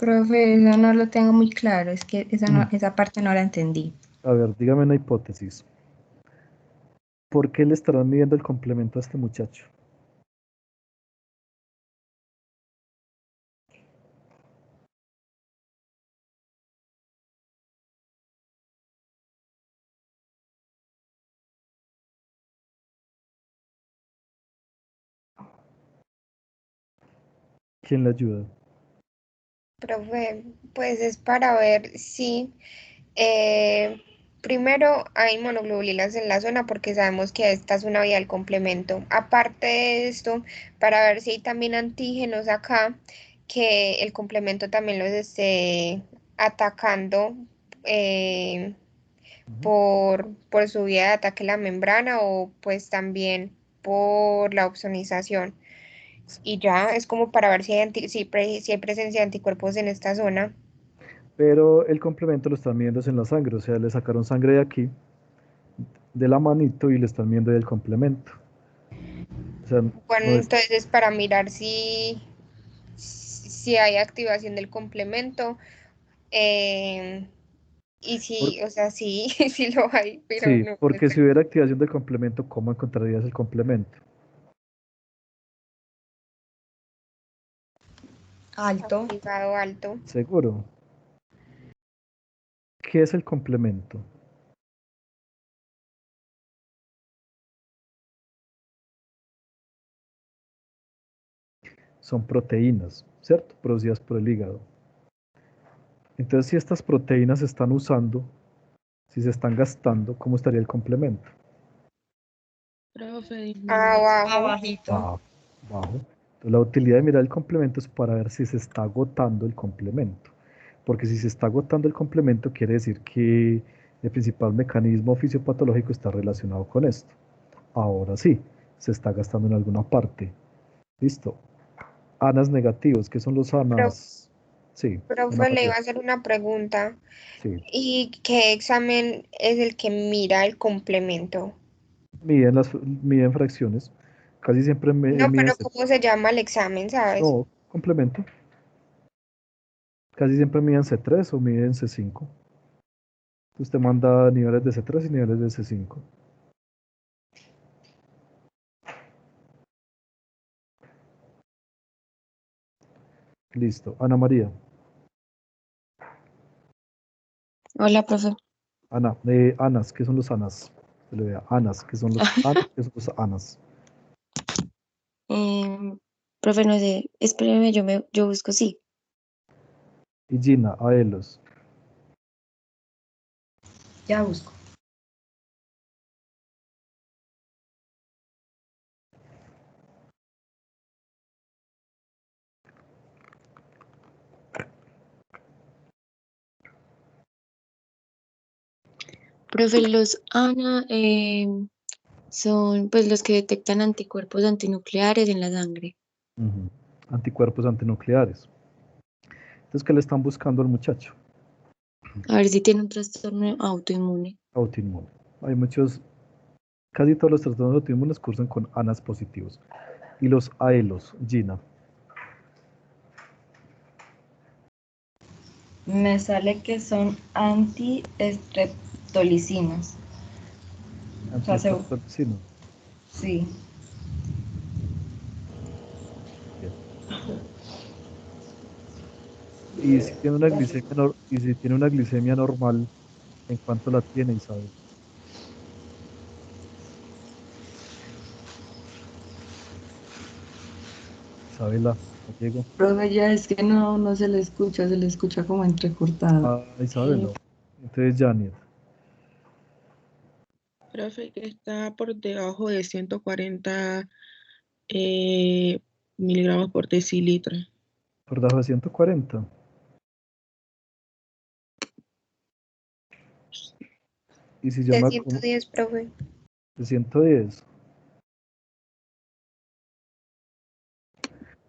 Profe, eso no lo tengo muy claro, es que Mm. esa parte no la entendí. A ver, dígame una hipótesis. ¿Por qué le estarán midiendo el complemento a este muchacho? ¿Quién le ayuda? Profe, pues es para ver si primero hay monoglobulinas en la zona porque sabemos que esta es una vía del complemento. Aparte de esto, para ver si hay también antígenos acá, que el complemento también los esté atacando eh, por su vía de ataque a la membrana o pues también por la opsonización. Y ya es como para ver si hay, si hay presencia de anticuerpos en esta zona. Pero el complemento lo están midiendo en la sangre, o sea, le sacaron sangre de aquí, de la manito, y le están midiendo el complemento. O sea, Bueno, no es, entonces para mirar si hay activación del complemento eh, y por- si, o sea, sí, sí lo hay, pero sí, no sé. porque si hubiera activación del complemento, ¿cómo encontrarías el complemento? Alto. Activado alto. Seguro. ¿Qué es el complemento? Son proteínas, ¿cierto? Producidas por el hígado. Entonces, si estas proteínas se están usando, si se están gastando, ¿cómo estaría el complemento? Profe, disminuye. Abajo. Abajito. Bajo. Entonces, la utilidad de mirar el complemento es para ver si se está agotando el complemento. Porque si se está agotando el complemento, quiere decir que el principal mecanismo fisiopatológico está relacionado con esto. Ahora sí, se está gastando en alguna parte. Listo. ANAS negativos, ¿qué son los Pero, ANAS? Sí, Ana profe, le iba María. a hacer una pregunta. Sí. ¿Y qué examen es el que mira el complemento? Miden fracciones. Casi siempre No, miden. pero ¿cómo se llama el examen, sabes? No, complemento. Casi siempre miden C3 o miden C5. Usted manda niveles de C3 y niveles de C5. Listo. Ana María. Hola, profe. Ana, ANAS, ¿qué son los ANAS? Se le vea. ANAS, ¿qué son los ANAS? ¿Qué son los ANAS? Profe, no sé, espéreme, yo busco, sí. Y Gina, AELOS. Ya busco. Profe, los ANA son pues los que detectan anticuerpos antinucleares en la sangre. Ujú. Anticuerpos antinucleares. Entonces, ¿qué le están buscando al muchacho? A ver si tiene un trastorno autoinmune. Autoinmune. Hay muchos, casi todos los trastornos autoinmunes cursan con ANAS positivos. Y los AELOS, Gina. Me sale que son antiestreptolicinas. O sea, Antiestreptolicinas. sí. Bien. Y si tiene una glicemia, y si tiene una glicemia normal, ¿en cuánto la tiene, Isabel? Isabela, Gallego. Profe, ya es que no se le escucha como entrecortado. Isabela. Entonces, Janet. Profe, que está por debajo de 140 miligramos por decilitro. Por debajo de 140. Y si yo De me como 110, profe. de 110.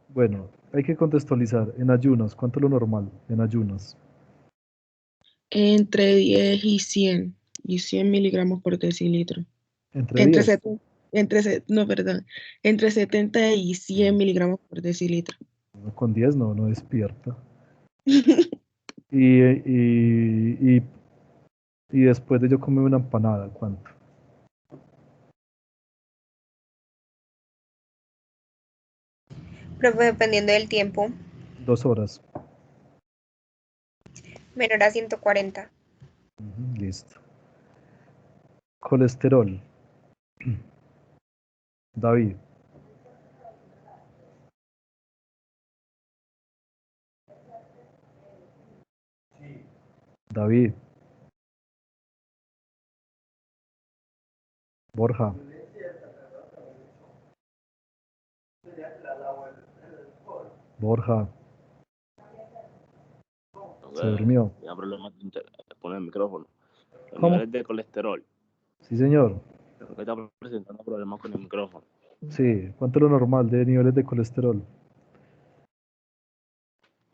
Bueno, hay que contextualizar. En ayunas, ¿cuánto es lo normal en ayunas? Entre 10 y 100 miligramos por decilitro. Entre Entre 10. 70, no, perdón, entre 70 y 100 miligramos por decilitro. Con 10 no despierta. Y después de yo comer una empanada, ¿cuánto? Profe, dependiendo del tiempo, 2 horas. menor a 140. Listo. Colesterol. David. David. Borja. Borja. Se durmió. Tenía problemas de poner el micrófono. Los ¿Cómo? niveles de colesterol. Sí, señor. Creo que está presentando problemas con el micrófono. Sí. ¿Cuánto es lo normal de niveles de colesterol?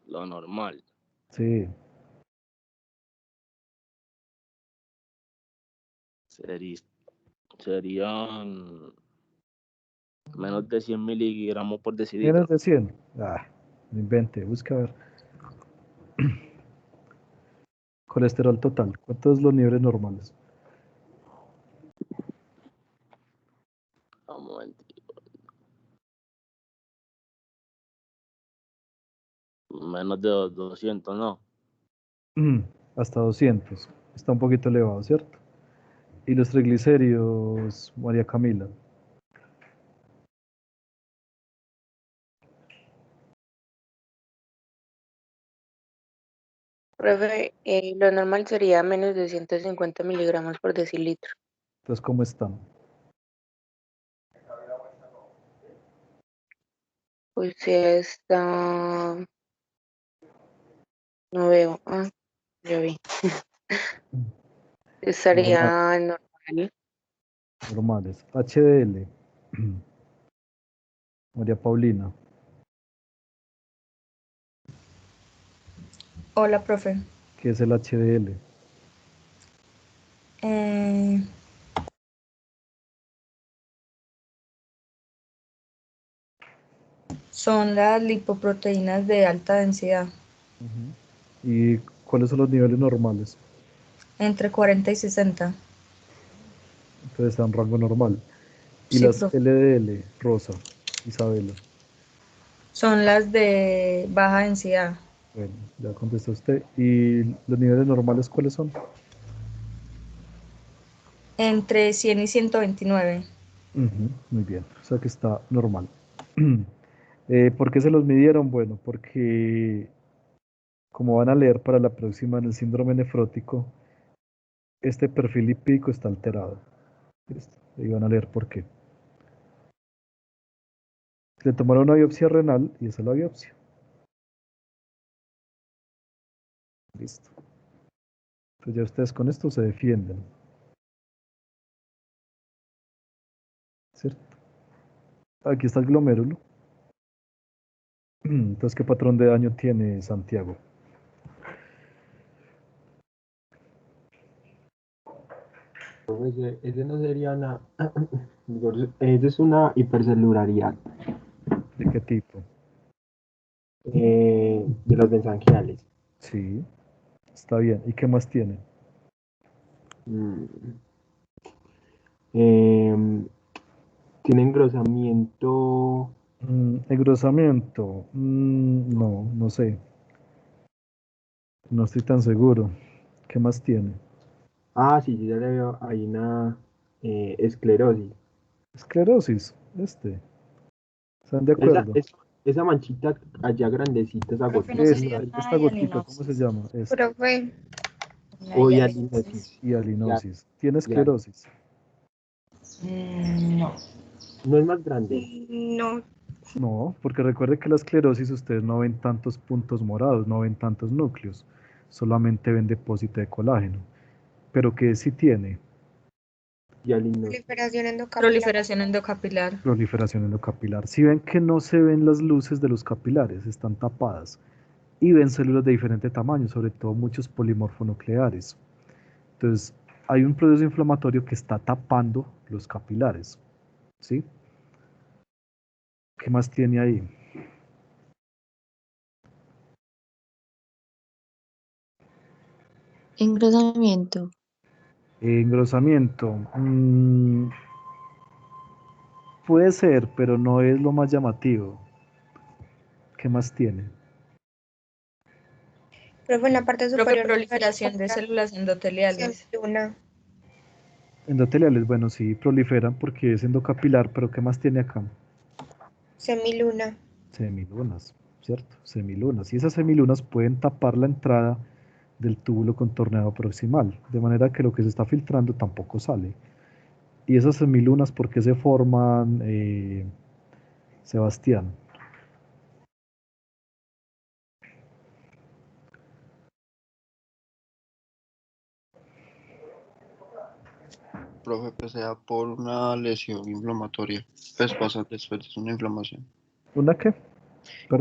Lo normal. Sí. Serían menos de 100 miligramos por Menos decilitro. de 100. No invente. Busca a ver. Colesterol total. ¿Cuántos son los niveles normales? Un momentito. Menos de 200, ¿no? Hasta 200. Está un poquito elevado, ¿cierto? Y los triglicéridos, María Camila. Profe, lo normal sería menos de 150 miligramos por decilitro. Entonces, ¿cómo están? Pues sí, está... No veo. Ya vi. Estaría normal. Normales. HDL. María Paulina. Hola, profe. ¿Qué es el HDL? Son las lipoproteínas de alta densidad, ¿Y cuáles son los niveles normales? entre 40 y 60. Entonces está en rango normal. Y Sí, las profe. LDL, Rosa, Isabela. Son las de baja densidad, Bueno, ya contestó usted. ¿Y los niveles normales cuáles son? entre 100 y 129. Muy bien, o sea que está normal. ¿Por qué se los midieron? Bueno, porque como van a leer para la próxima en el síndrome nefrótico, este perfil lipídico está alterado. Listo, y van a leer por qué. Le tomaron una biopsia renal y esa es la biopsia. Listo. Entonces ya ustedes con esto se defienden. ¿Cierto? Aquí está el glomérulo. Entonces, ¿qué patrón de daño tiene Santiago? Ese no sería una, eso es una hipercelularidad ¿De qué tipo? de los mesangiales. Sí, está bien. ¿Y qué más tiene? Mm, em, Tiene engrosamiento. Engrosamiento. No, no sé. No estoy tan seguro. ¿Qué más tiene? Ah, sí, yo ya le veo, hay una esclerosis. Esclerosis. ¿Están de Esa, acuerdo? esa manchita allá grandecita, esa Profe, ¿no gotita, sería Esta una gotica, ¿cómo se hialinosis? llama? Esta. Profe, Una o hialinosis. hialinosis. Ya, Hialinosis. ¿Tiene ya. esclerosis? No. No es más grande. no. No, porque recuerde que la esclerosis ustedes no ven tantos puntos morados, no ven tantos núcleos, solamente ven depósito de colágeno. Pero que sí tiene Hialinosis. Proliferación endocapilar. Proliferación endocapilar. proliferación endocapilar. Si ven que no se ven las luces de los capilares, están tapadas y ven células de diferente tamaño, sobre todo muchos polimorfonucleares. Entonces, hay un proceso inflamatorio que está tapando los capilares, ¿sí? ¿Qué más tiene ahí? Engrosamiento. Engrosamiento. Puede ser, pero no es lo más llamativo. ¿Qué más tiene? Profe, en la parte Profe, superior proliferación de células endoteliales. una. Endoteliales, bueno, sí, proliferan porque es endocapilar, pero ¿qué más tiene acá? Semiluna. Semilunas, ¿cierto? Semilunas. Y esas semilunas pueden tapar la entrada del túbulo contorneado proximal, de manera que lo que se está filtrando tampoco sale. ¿Y esas semilunas por qué se forman, Sebastián? Profe, pues sea por una lesión inflamatoria. Pues pasan después de una inflamación. ¿Una qué?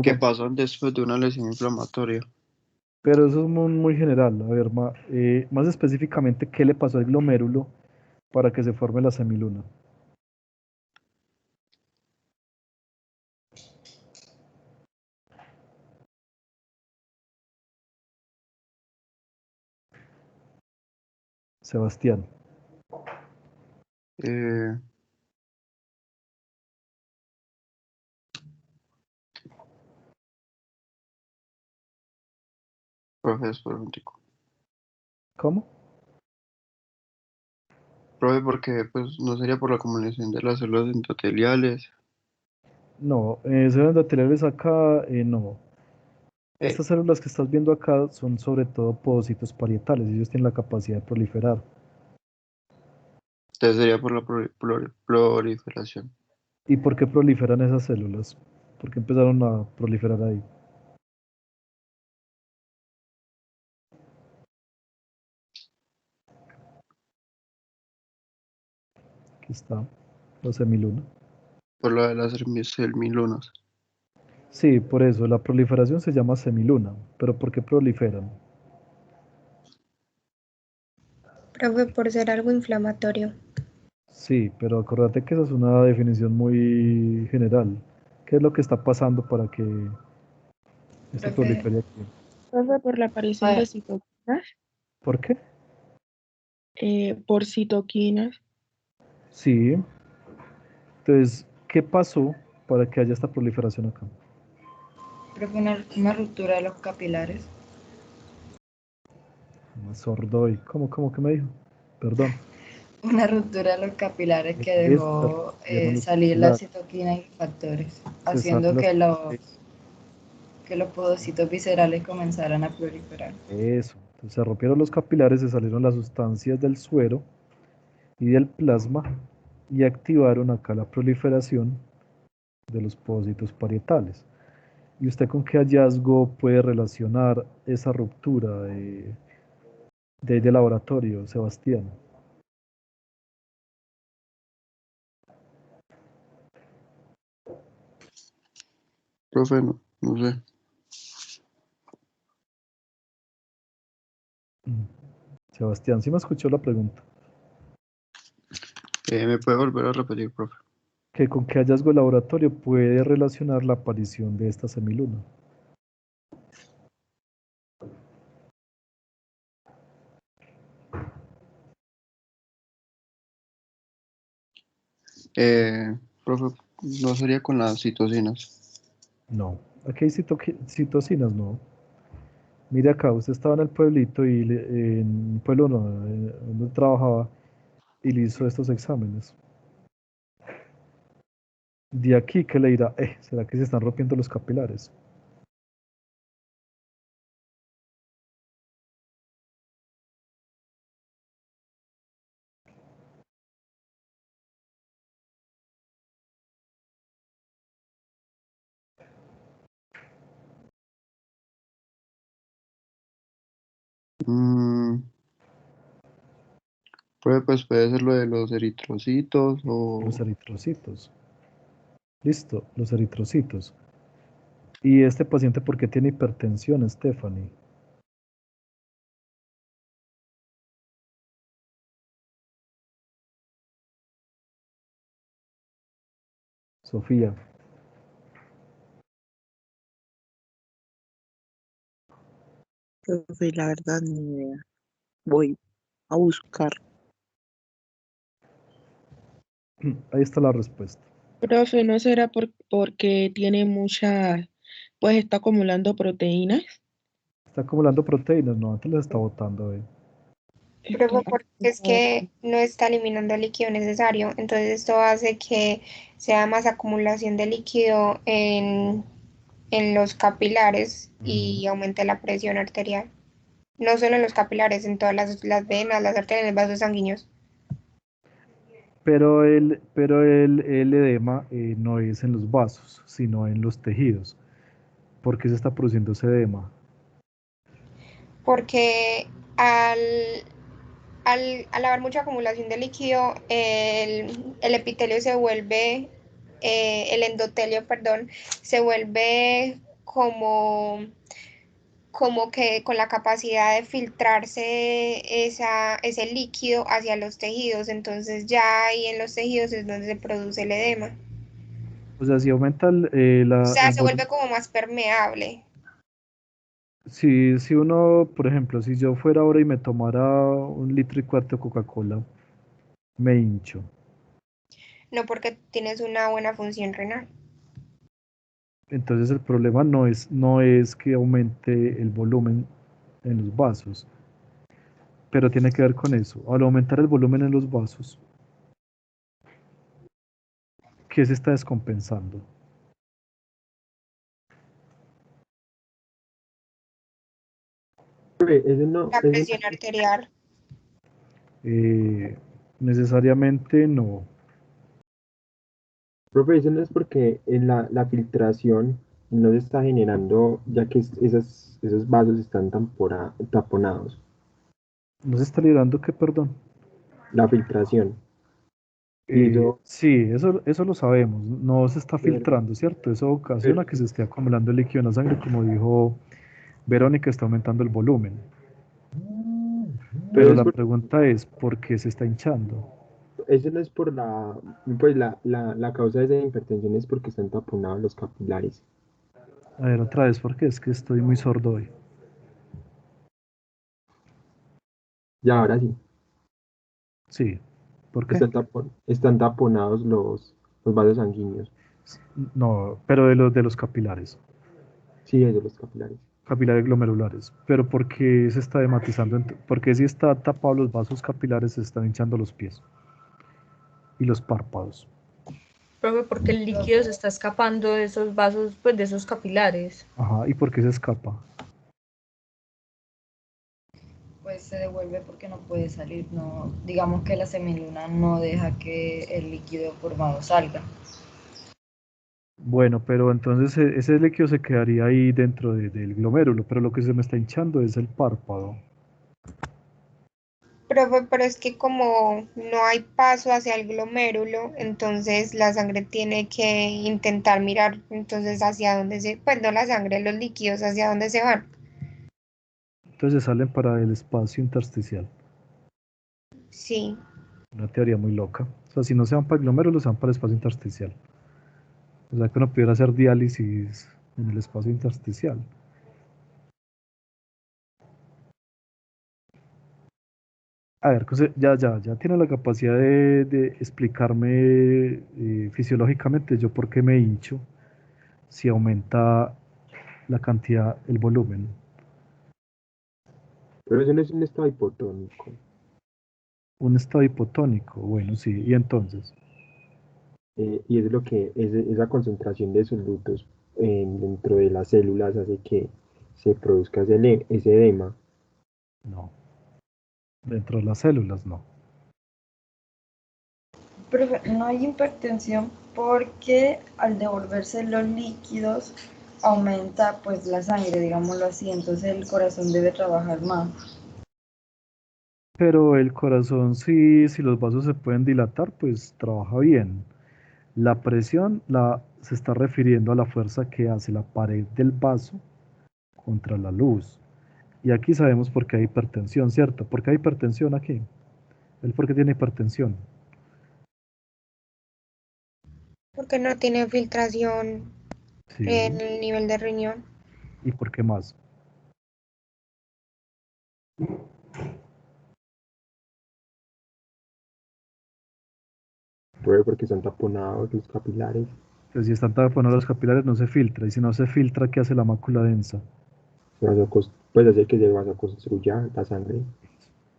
¿Qué Perdón. pasan después de una lesión inflamatoria? Pero eso es muy, muy general. A ver, más específicamente, ¿qué le pasó al glomérulo para que se forme la semiluna? Sebastián. Eh, profe, espera un momentico. ¿Cómo? Profe, porque pues no sería por la acumulación de las células endoteliales. No, células endoteliales acá, no. Eh, Estas células que estás viendo acá son sobre todo podocitos parietales. Ellos tienen la capacidad de proliferar. entonces sería por la proliferación. ¿Y por qué proliferan esas células? ¿Por qué empezaron a proliferar ahí? Aquí está, la semiluna. Por la de las semilunas. Sí, por eso, la proliferación se llama semiluna. ¿Pero por qué proliferan? Profe, por ser algo inflamatorio. Sí, pero acordate que esa es una definición muy general. ¿Qué es lo que está pasando para que esto Profe, prolifere aquí? Profe, por la aparición ah, de citoquinas, ¿Por qué? por citoquinas, Sí. Entonces, ¿qué pasó para que haya esta proliferación acá? profe, una ruptura de los capilares. Sordo y ¿cómo que me dijo? Perdón. Una ruptura de los capilares que Eso se dejó rompieron los salir la capilares. citoquina y factores, Se salen haciendo las... que los podocitos viscerales comenzaran a proliferar. Eso. Entonces, se rompieron los capilares, se salieron las sustancias del suero y del plasma y activaron acá la proliferación de los pocitos parietales. ¿Y usted con qué hallazgo puede relacionar esa ruptura de laboratorio, Sebastián? Profe, no sé. Sebastián, ¿sí me escuchó la pregunta? ¿Me puede volver a repetir, profe? ¿Que con qué hallazgo de laboratorio puede relacionar la aparición de esta semiluna? Profe, no sería con las citocinas. No. Aquí hay citocinas, no. Mire acá, usted estaba en el pueblito y en el pueblo no, donde trabajaba y le hizo estos exámenes. De aquí que le dirá, ¿será que se están rompiendo los capilares? Mm, profe, pues puede ser lo de los eritrocitos Los o... eritrocitos. Listo, los eritrocitos. Y este paciente, ¿por qué tiene hipertensión, Stephanie? Sofía. Profe, la verdad, ni idea. Voy a buscar. Ahí está la respuesta. Profe, ¿no será porque tiene mucha, pues está acumulando proteínas? Está acumulando proteínas, no, antes les está botando. Pero porque es que no está eliminando el líquido necesario, entonces esto hace que sea más acumulación de líquido en los capilares y aumente la presión arterial. No solo en los capilares, en todas las venas, las arterias, los vasos sanguíneos. Pero el edema no es en los vasos, sino en los tejidos. ¿Por qué se está produciendo ese edema? Porque al haber mucha acumulación de líquido, el epitelio se vuelve, el endotelio, perdón, se vuelve como que con la capacidad de filtrarse ese líquido hacia los tejidos, entonces ya ahí en los tejidos es donde se produce el edema. O sea, si aumenta O sea, el se vuelve como más permeable. si uno, por ejemplo, si yo fuera ahora y me tomara 1,25 litros de Coca-Cola, me hincho. No porque tienes una buena función renal. Entonces el problema no es que aumente el volumen en los vasos, pero tiene que ver con eso. Al aumentar el volumen en los vasos, ¿qué se está descompensando? La presión arterial. Necesariamente no. Profe, eso no es porque en la filtración no se está generando, ya que esos vasos están taponados. ¿No se está liberando qué, perdón? La filtración. Y eso, Sí, eso lo sabemos. No se está filtrando, ¿cierto? Eso ocasiona que se esté acumulando el líquido en la sangre, como dijo Verónica, está aumentando el volumen. Pero es la por- pregunta es, ¿por qué se está hinchando? eso no es por la causa de esa hipertensión es porque están taponados los capilares. A ver, otra vez, porque es que estoy muy sordo hoy. Y ahora sí, Sí, ¿por qué? están taponados los vasos sanguíneos. No, pero de los capilares, Sí, es de los capilares. capilares glomerulares. Pero ¿por qué se está hematizando? ¿Por qué si está tapado los vasos capilares se están hinchando los pies y los párpados? Profe, porque el líquido se está escapando de esos vasos, pues de esos capilares. Ajá, ¿y por qué se escapa? Pues se devuelve porque no puede salir, no, digamos que la semiluna no deja que el líquido formado salga. Bueno, pero entonces ese líquido se quedaría ahí dentro del glomérulo, pero lo que se me está hinchando es el párpado. Pero es que como no hay paso hacia el glomérulo, entonces la sangre tiene que intentar mirar entonces hacia dónde pues no la sangre, los líquidos hacia dónde se van. Entonces salen para el espacio intersticial. Sí, Una teoría muy loca. O sea, si no se van para el glomérulo, se van para el espacio intersticial. O sea, que uno pudiera hacer diálisis en el espacio intersticial. A ver, ya tiene la capacidad de explicarme fisiológicamente yo por qué me hincho si aumenta la cantidad, el volumen. Pero eso no es un estado hipotónico. Un estado hipotónico, bueno, sí, y entonces. Y es lo que esa concentración de solutos dentro de las células hace que se produzca ese edema. No, dentro de las células no. Pero no hay hipertensión porque al devolverse los líquidos aumenta pues la sangre, digámoslo así, entonces el corazón debe trabajar más. Pero el corazón, sí, si los vasos se pueden dilatar, pues trabaja bien. La presión se está refiriendo a la fuerza que hace la pared del vaso contra la luz. Y aquí sabemos por qué hay hipertensión, ¿cierto? ¿Por qué hay hipertensión aquí? ¿El por qué tiene hipertensión? porque no tiene filtración en Sí. el nivel de riñón. ¿Y por qué más? Profe, porque están taponados los capilares. Entonces, si están taponados los capilares, no se filtra. Y si no se filtra, ¿qué hace la mácula densa? Puede hacer que se vasoconstruya la sangre.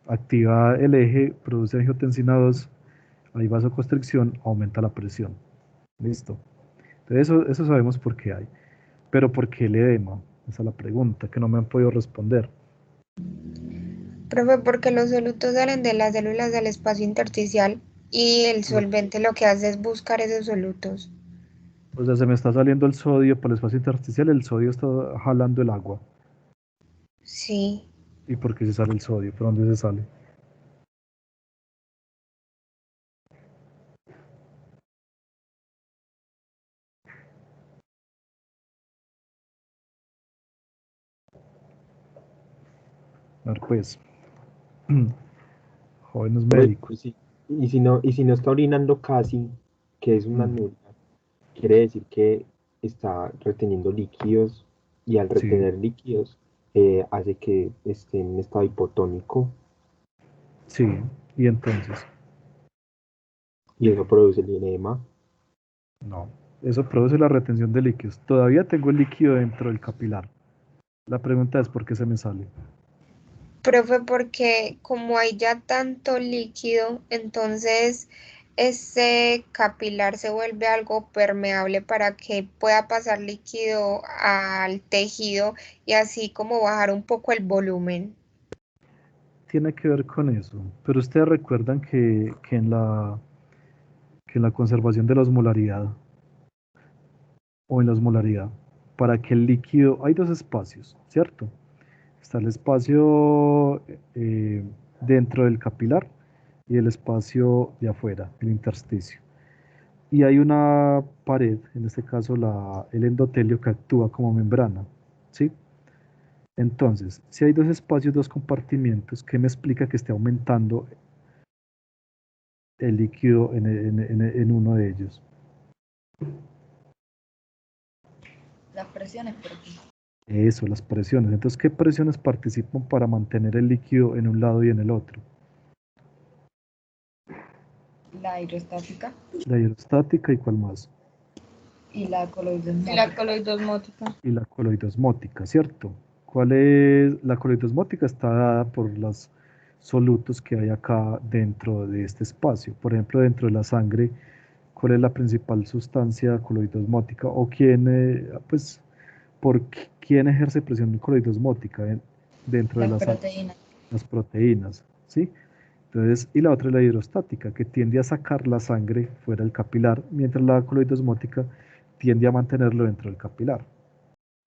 Activa el eje, produce angiotensina 2, hay vasoconstricción, aumenta la presión. Listo. Entonces, eso sabemos por qué hay. Pero ¿por qué el edema? Esa es la pregunta que no me han podido responder. Profe, porque los solutos salen de las células del espacio intersticial y el solvente lo que hace es buscar esos solutos. O sea, se me está saliendo el sodio por el espacio intersticial, el sodio está jalando el agua. Sí. ¿Y por qué se sale el sodio? ¿Por dónde se sale? A ver, pues. Jóvenes médicos. Y si no está orinando casi, que es una nula, quiere decir que está reteniendo líquidos y al retener líquidos hace que esté en estado hipotónico. Sí, y entonces. Y eso produce el edema. No, eso produce la retención de líquidos. Todavía tengo el líquido dentro del capilar. La pregunta es ¿por qué se me sale? Profe, porque como hay ya tanto líquido, entonces ese capilar se vuelve algo permeable para que pueda pasar líquido al tejido y así como bajar un poco el volumen. Tiene que ver con eso. Pero ustedes recuerdan que en la conservación de la osmolaridad o en la osmolaridad, para que el líquido, hay dos espacios, ¿cierto? Está el espacio dentro del capilar y el espacio de afuera, el intersticio. Y hay una pared, en este caso el endotelio, que actúa como membrana, ¿sí? Entonces, si hay dos espacios, dos compartimientos, ¿qué me explica que esté aumentando el líquido en uno de ellos? Las presiones, por aquí. Eso, las presiones. Entonces, ¿qué presiones participan para mantener el líquido en un lado y en el otro? La hidrostática La hidrostática, ¿y cuál más? y la coloidosmótica. Y la coloidosmótica. Y la coloidosmótica, ¿cierto? ¿Cuál es? La coloidosmótica está dada por los solutos que hay acá dentro de este espacio. Por ejemplo, dentro de la sangre, ¿cuál es la principal sustancia coloidosmótica? ¿O quién, pues, quién ejerce presión coloidosmótica dentro de Las la sangre? proteínas. Las proteínas, ¿sí? Entonces, y la otra es la hidrostática, que tiende a sacar la sangre fuera del capilar, mientras la coloidosmótica tiende a mantenerlo dentro del capilar.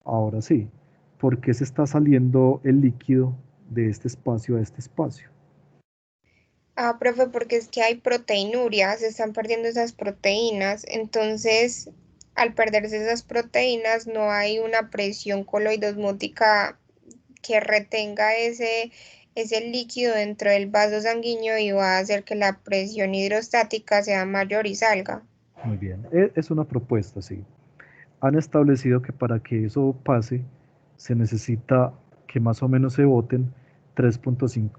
Ahora sí, ¿por qué se está saliendo el líquido de este espacio a este espacio? Ah, profe, porque es que hay proteinuria, se están perdiendo esas proteínas, entonces al perderse esas proteínas no hay una presión coloidosmótica que retenga ese líquido dentro del vaso sanguíneo y va a hacer que la presión hidrostática sea mayor y salga. Muy bien, es una propuesta, sí. Han establecido que para que eso pase, se necesita que más o menos se boten 3.5,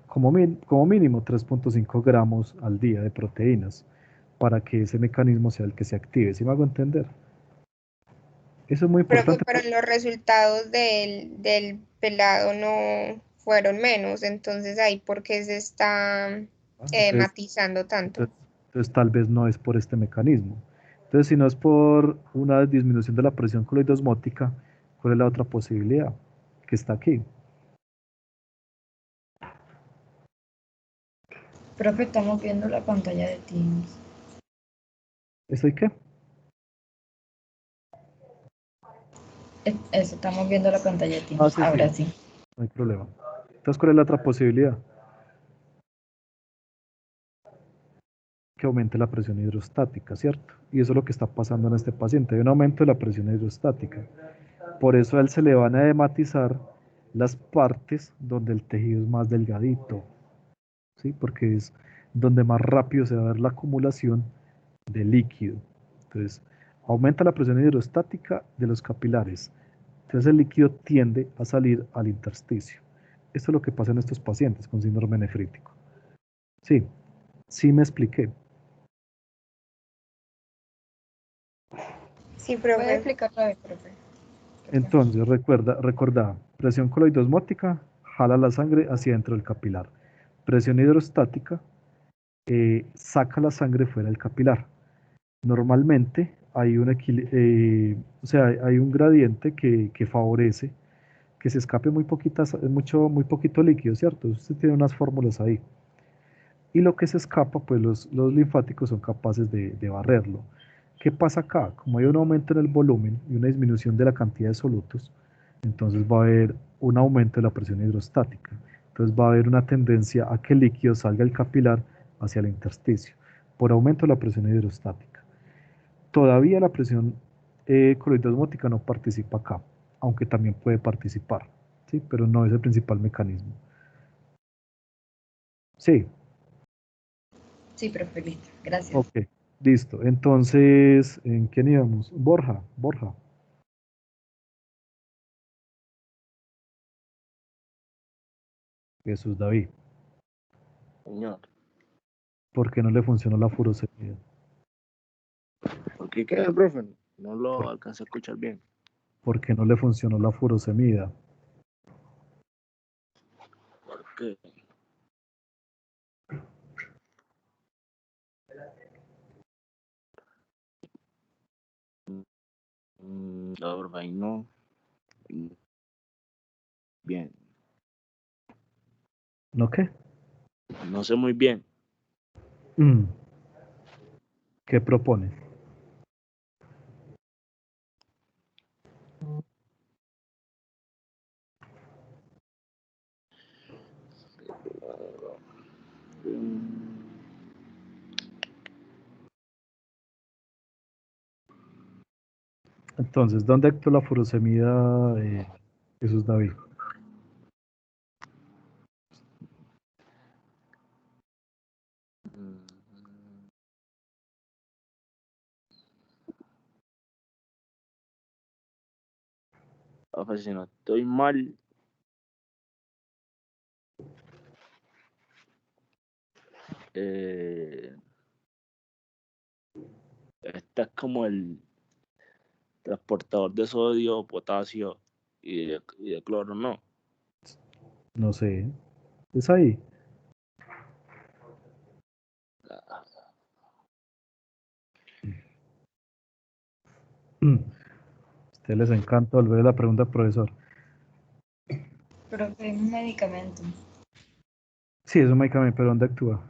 como mínimo 3.5 gramos al día de proteínas, para que ese mecanismo sea el que se active. ¿Sí me hago entender? Eso es muy Profe, importante. pero los resultados del pelado no fueron menos, entonces ahí por qué se está matizando tanto. Entonces tal vez no es por este mecanismo. Entonces, si no es por una disminución de la presión coloidosmótica, ¿cuál es la otra posibilidad? Que está aquí. Profe, estamos viendo la pantalla de Teams. ¿Eso y qué? Eso, estamos viendo la pantalla de Teams. Sí, Ahora sí. sí. No hay problema. Entonces, ¿cuál es la otra posibilidad? Que aumente la presión hidrostática, ¿cierto? Y eso es lo que está pasando en este paciente. Hay un aumento de la presión hidrostática. Por eso a él se le van a edematizar las partes donde el tejido es más delgadito, ¿sí? Porque es donde más rápido se va a ver la acumulación de líquido. Entonces, aumenta la presión hidrostática de los capilares. Entonces, el líquido tiende a salir al intersticio. Esto es lo que pasa en estos pacientes con síndrome nefrítico. Sí, sí me expliqué. Sí, ¿Puede profe. explicar otra vez, profe? Entonces, recordá, presión coloidosmótica jala la sangre hacia dentro del capilar. Presión hidrostática saca la sangre fuera del capilar. Normalmente hay o sea, hay un gradiente que favorece que se escape muy poquito líquido, ¿cierto? Usted tiene unas fórmulas ahí. Y lo que se escapa, pues los linfáticos son capaces de barrerlo. ¿Qué pasa acá? Como hay un aumento en el volumen y una disminución de la cantidad de solutos, entonces va a haber un aumento de la presión hidrostática. Entonces va a haber una tendencia a que el líquido salga del capilar hacia el intersticio, por aumento de la presión hidrostática. Todavía la presión coloidosmótica no participa acá, aunque también puede participar, ¿sí? Pero no es el principal mecanismo. Sí, Sí, profe, listo. Gracias. ok, listo. Entonces, ¿en quién íbamos? Borja. Jesús David. Señor. ¿Por qué no le funcionó la furosemida? ¿Por qué qué, profe? No lo alcancé a escuchar bien. ¿Por qué no le funcionó la furosemida? ¿Por qué? La verdad, ahí no. Bien. ¿No qué? No sé muy bien. ¿Qué propone? Entonces, ¿dónde actúa la furosemida, Jesús David? Profe, si no estoy mal, esta es como el transportador de sodio, potasio y de cloro, ¿no? No sé. ¿Es ahí? Ustedes les encanta volver a la pregunta, profesor. Profe, es un medicamento. Sí, es un medicamento, pero ¿dónde actúa?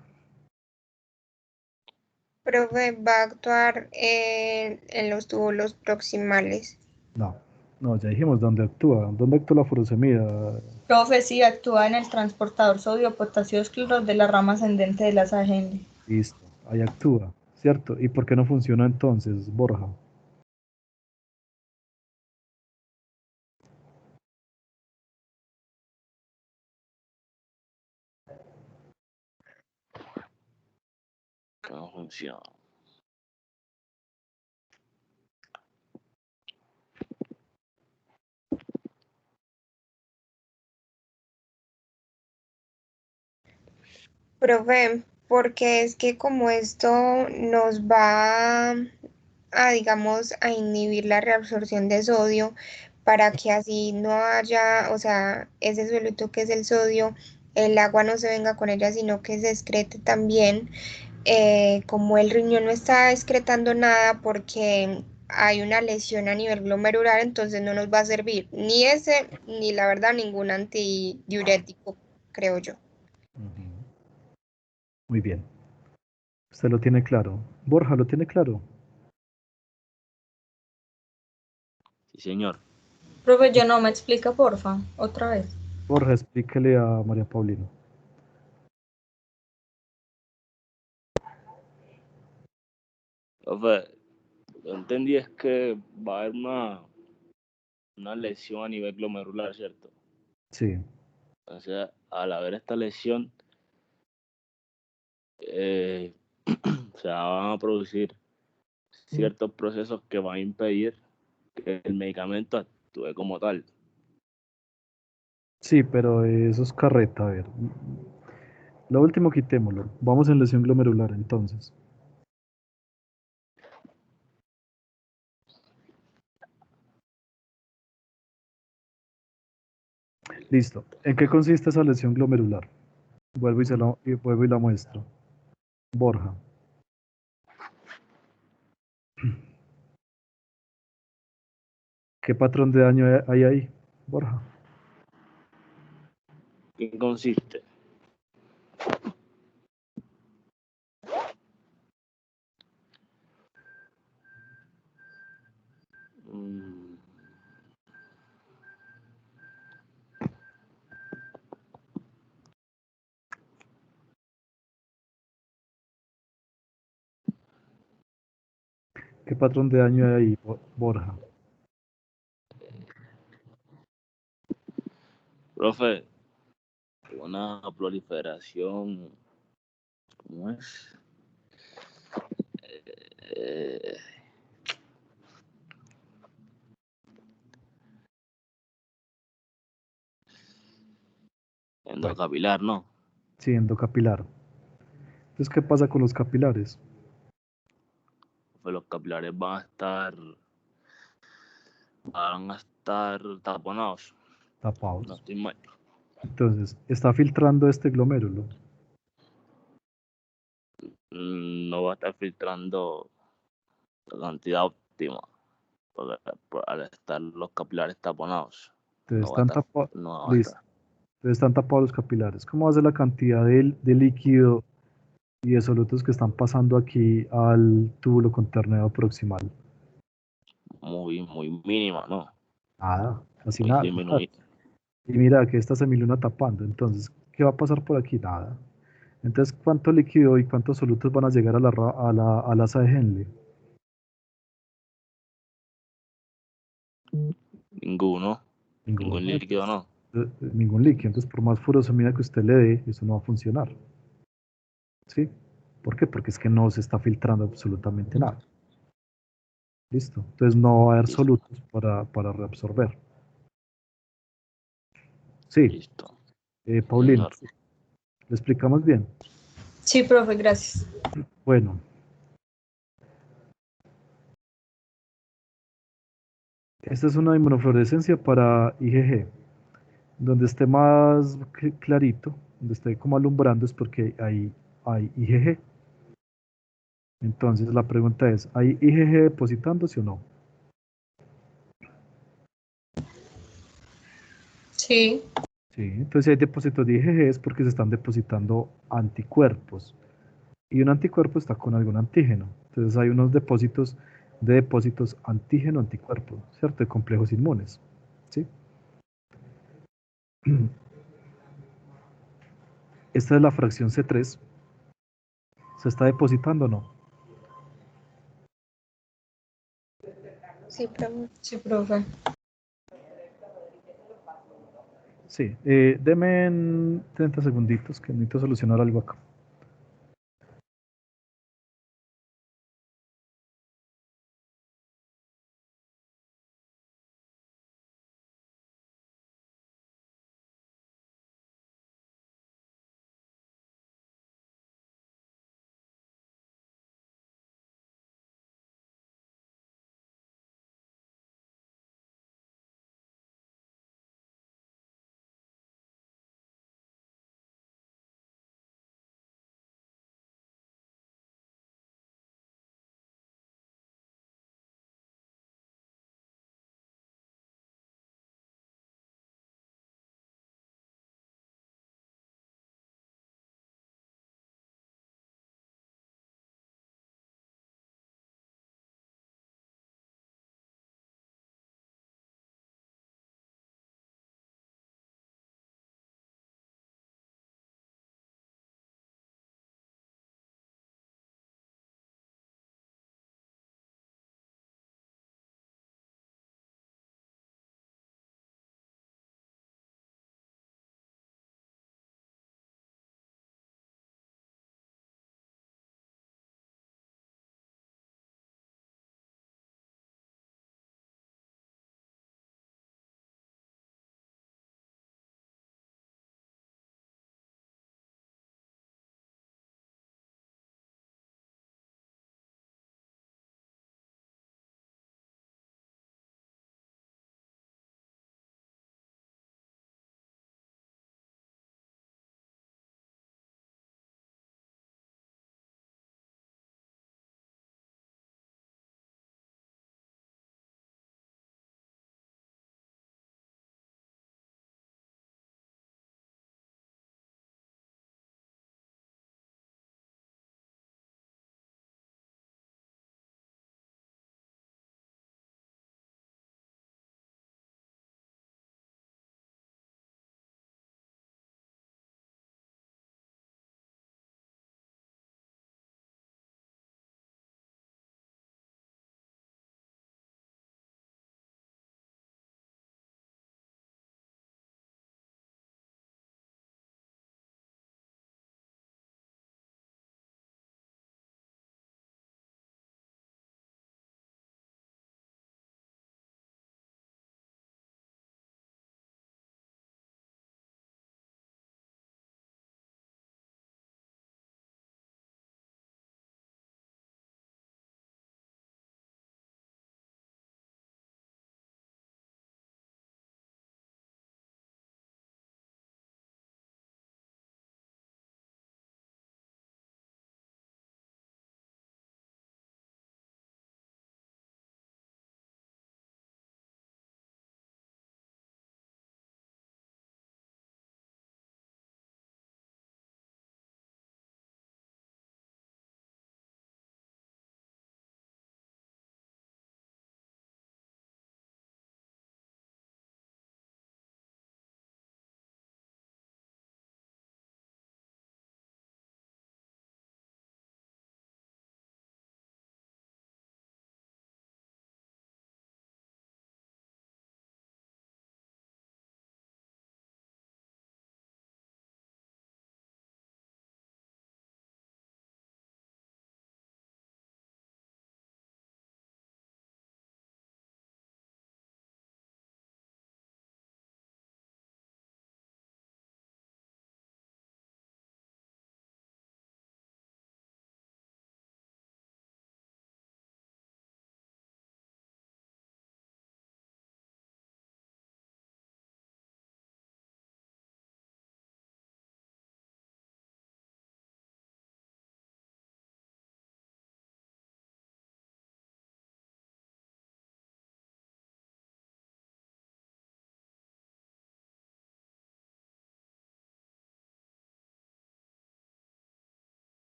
Profe, va a actuar en los túbulos proximales. No, ya dijimos dónde actúa. ¿Dónde actúa la furosemida? Profe, sí, actúa en el transportador sodio-potasio cloro de la rama ascendente de la sangre. Listo, ahí actúa, ¿cierto? ¿Y por qué no funciona entonces, Borja? Que no funciona. Profe, porque es que como esto nos va a, digamos, a inhibir la reabsorción de sodio para que así no haya, o sea, ese soluto que es el sodio, el agua no se venga con ella, sino que se excrete también. Como el riñón no está excretando nada porque hay una lesión a nivel glomerular, entonces no nos va a servir ni ese, ni la verdad ningún antidiurético, creo yo. Muy bien. Usted lo tiene claro. Borja, ¿lo tiene claro? Sí, señor. Profe, yo no me explica, porfa, otra vez. Borja, explíquele a María Paulina. Profe, lo entendí es que va a haber una lesión a nivel glomerular, ¿cierto? Sí. Entonces, al haber esta lesión, se van a producir ciertos procesos que van a impedir que el medicamento actúe como tal. Sí, pero eso es carreta, a ver. Lo último quitémoslo. Vamos en lesión glomerular, entonces. Listo. ¿En qué consiste esa lesión glomerular? Vuelvo y la muestro. Borja. ¿Qué patrón de daño hay ahí, Borja? ¿En qué consiste? Mm, ¿Qué patrón de daño hay ahí, Borja? Profe, una proliferación, ¿cómo es? Eh, Bueno, endocapilar, ¿no? sí, endocapilar. Entonces, ¿qué pasa con los capilares? Pues los capilares van a estar taponados. No Tapados. estoy mal. Entonces, está filtrando este glomérulo. No va a estar filtrando la cantidad óptima al estar los capilares taponados. Entonces, No va a están estar, tapados. no va a Listo. estar. Entonces, están tapados los capilares. ¿Cómo va a ser la cantidad de líquido y de solutos que están pasando aquí al túbulo conterneo proximal? Muy mínima, ¿no? Nada, casi Muy nada. disminuida. Y mira que esta semiluna tapando. Entonces, ¿qué va a pasar por aquí? Nada. Entonces, ¿cuánto líquido y cuántos solutos van a llegar a la asa de Henle? Ninguno. Ninguno. Ningún líquido, no. Ningún líquido. Entonces, por más furosemida que usted le dé, eso no va a funcionar. ¿Sí? ¿Por qué? Porque es que no se está filtrando absolutamente nada. ¿Listo? Entonces, no va a haber Listo. solutos para reabsorber. Sí. Listo. Paulina, Señor. ¿le explicamos bien? Sí, profe, gracias. Bueno. Esta es una inmunofluorescencia para IgG. Donde esté más clarito, donde esté como alumbrando es porque hay IgG. Entonces la pregunta es, ¿hay IgG depositándose o no? Sí. Sí, entonces si hay depósitos de IgG es porque se están depositando anticuerpos. Y un anticuerpo está con algún antígeno. Entonces hay unos depósitos de depósitos antígeno-anticuerpo, ¿cierto? De complejos inmunes. ¿Sí? Esta es la fracción C3. ¿Se está depositando o no? Sí, profe. Sí, profe. Sí, deme en 30 segunditos que necesito solucionar algo acá.